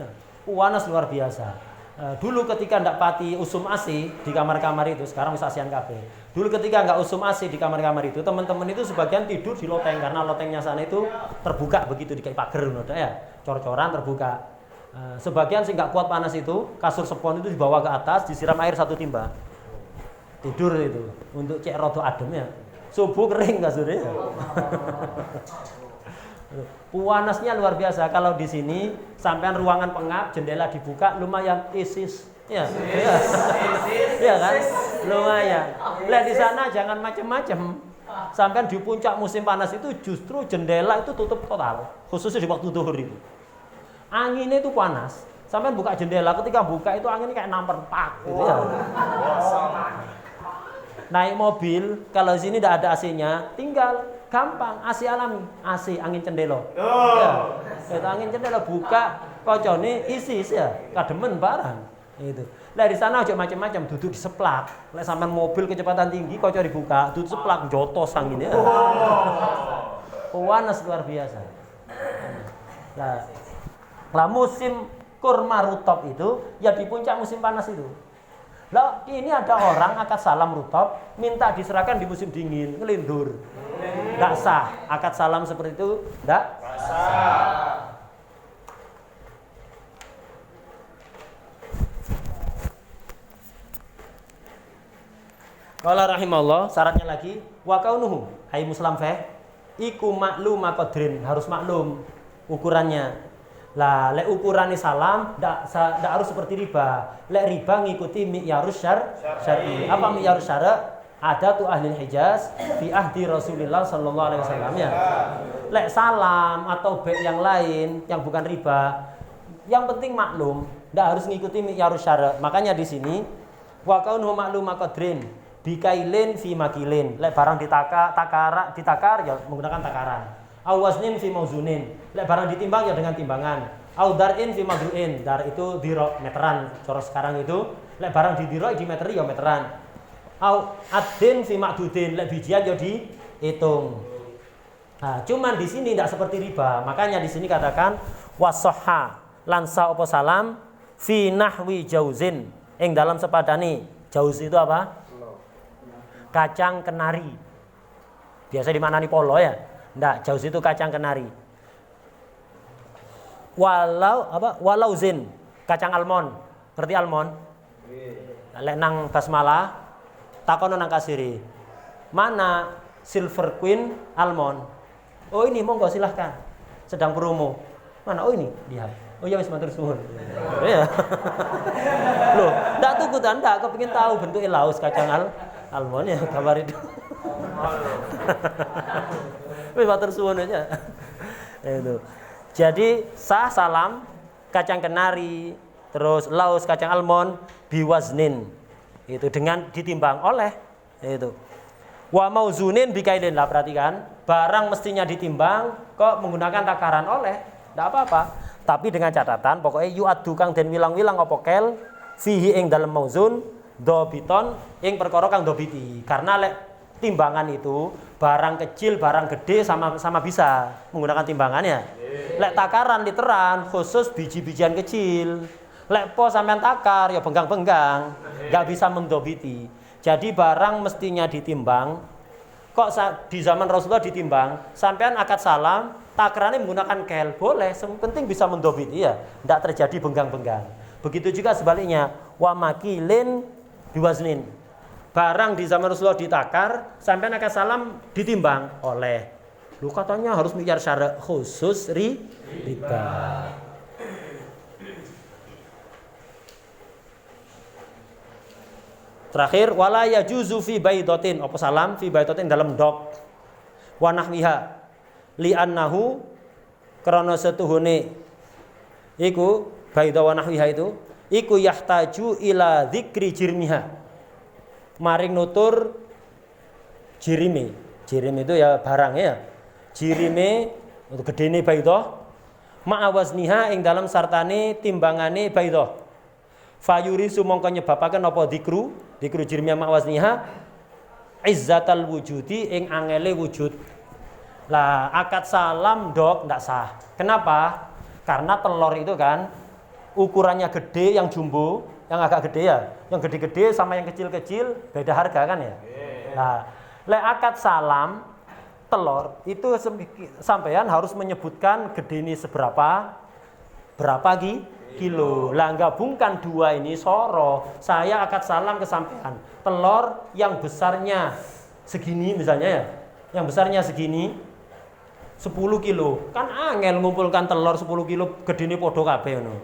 S2: Ya, panas luar biasa. Dulu ketika ndak pati usum AC di kamar-kamar itu, sekarang bisa ASEAN KB. Dulu ketika nggak usum AC di kamar-kamar itu, teman-teman itu sebagian tidur di loteng karena lotengnya sana itu terbuka begitu di kayak pagar, ya, cor-coran terbuka. Sebagian sih nggak kuat panas itu, kasur spon itu dibawa ke atas, disiram air 1 timba. Tidur itu untuk cek rodo adem ya. Subuh kering kasurnya. Panasnya luar biasa. Kalau di sini sampean ruangan pengap, jendela dibuka lumayan isis. Ya. Iya kan? Lumayan. Lah di sana jangan macam-macam. Sampean di puncak musim panas itu justru jendela itu tutup total, khususnya di waktu zuhur itu. Anginnya itu panas. Sampean buka jendela, ketika buka itu anginnya kayak nampar pak gitu ya. Naik mobil, kalau di sini tidak ada AC-nya, tinggal gampang AC alami, AC angin cendelo. Ya, itu angin cendelo buka, kocone isis ya, kademen barang. Itu. Lah di sana aja macam-macam, duduk di seplak. Lek sampean mobil kecepatan tinggi, kocok dibuka, duduk seplak, jotos anginnya. Panas luar biasa. Lah musim kurma rutop itu ya di puncak musim panas itu. Lah ini ada orang akad salam rutop minta diserahkan di musim dingin, ngelindur. Tidak sah. Akad salam seperti itu tidak sah. Qala rahimahullah, syaratnya lagi wa kaunuhu, hai muslim iku maklum qadrin, harus maklum ukurannya. Lah lek ukurane salam ndak harus seperti riba. Lek riba ngikuti mi'yarus syar'i. Apa mi'yarus syara'? Ada tuh ahli Hijaz fi ahdi Rasulullah sallallahu alaihi wasallam ya. Lek salam atau baik yang lain yang bukan riba, yang penting maklum, ndak harus ngikuti mi'yarus syara'. Makanya di sini wa kaunuhu maklum qadrin bikailin fi makilin. Lek barang ditakar ya menggunakan takaran. Awaznin fi mauzunin. Lek barang ditimbang ya dengan timbangan. Au dar'in fi madru'in. Dar itu dirok meteran. Cara sekarang itu lek barang didirok di meteri ya meteran. Au ad-din fi ma'dudin. Lek bijian ya dihitung. Nah, cuman di sini tidak seperti riba. Makanya di sini katakan wasahha lansa opo salam fi nahwi jauzin. Ing dalam sepadani. Jauz itu apa? Kacang kenari. Biasa dimaknani polo ya. Ndak, jauz itu kacang kenari. Walau zin, kacang almond. Ngerti almond? Lek nang basmalah takono nang kasiri. Mana Silver Queen almond? Oh ini monggo silahkan. Sedang promo. Mana? Oh ini dia. Oh ya wis matur suwun. Ya. Loh, ndak tuku ta ndak kepengin tahu bentuke laos kacang almond ya kabar itu. Wis matur suwun aja. Itu. Jadi sah salam kacang kenari, terus laos kacang almond biwaznin. Itu dengan ditimbang oleh itu. Wa mauzunin bikailin, lah perhatikan, barang mestinya ditimbang kok menggunakan takaran oleh, enggak apa-apa. Tapi dengan catatan pokoknya yu'addu kang den wilang-wilang apa kel fihi ing dalem mauzun dobiton ing perkara kang dobiti. Karena lek timbangan itu barang kecil, barang gede sama bisa menggunakan timbangannya. Lek takaran literan khusus biji-bijian kecil. Lek po sampean takar ya benggang-benggang, enggak bisa mendobiti. Jadi barang mestinya ditimbang. Kok di zaman Rasulullah ditimbang, sampean akad salam takarannya menggunakan kel boleh, penting bisa mendobiti ya, enggak terjadi benggang-benggang. Begitu juga sebaliknya, wa makilin biwaznin. Barang di zaman Rasulullah ditakar, sampean akad salam ditimbang oleh. Lu katanya harus mikir syara khusus riba. Terakhir wala yajuzu fi baidatin apa salam fi baidatin dalam dok wa nahwiha li annahu krana setuhune iku baida wa nahwiha itu iku yahtaju ila dzikri jirmiha maring nutur jirime itu ya barang ya jirime untuk gedene baidah ma'awazniha ing dalam sartane timbangane baidah fayuri sumangka nyebabaken apa dzikru jirmiyah ma'wazniha izzatal wujudi ing angele wujud. Lah akad salam dok ndak sah. Kenapa? Karena telur itu kan ukurannya gede yang jumbo, yang agak gede ya. Yang gede-gede sama yang kecil-kecil beda harga kan ya. Nah, le akad salam telur itu sampean harus menyebutkan gede ini berapa kilo. Lah gabungkan dua ini soro. Saya akad salam ke sampean. Telur yang besarnya segini misalnya ya. Yang besarnya segini 10 kilo. Kan angel ngumpulkan telur 10 kilo gedene padha kabeh ngono.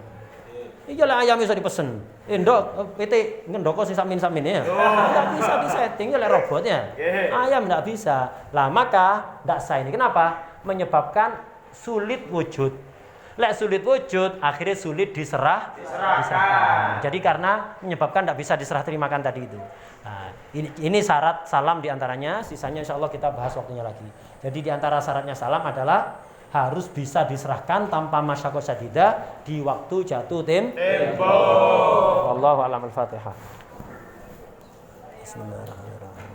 S2: Iki lah ayam iso dipesen. Ndok PT ngendoko sing samin-samin ya. Enggak bisa disetting oleh robotnya. Ayam enggak bisa. Lah maka enggak sah ini. Kenapa? Menyebabkan sulit wujud. Lek sulit wujud, akhirnya sulit diserahkan. Jadi karena menyebabkan tidak bisa diserah terimakan tadi itu. Nah, ini syarat salam diantaranya. Sisanya insya Allah kita bahas waktunya lagi. Jadi diantara syaratnya salam adalah harus bisa diserahkan tanpa masyaqah syadidah di waktu jatuh tempo. Wallahu a'lam al-Fatihah. Bismillahirrahmanirrahim.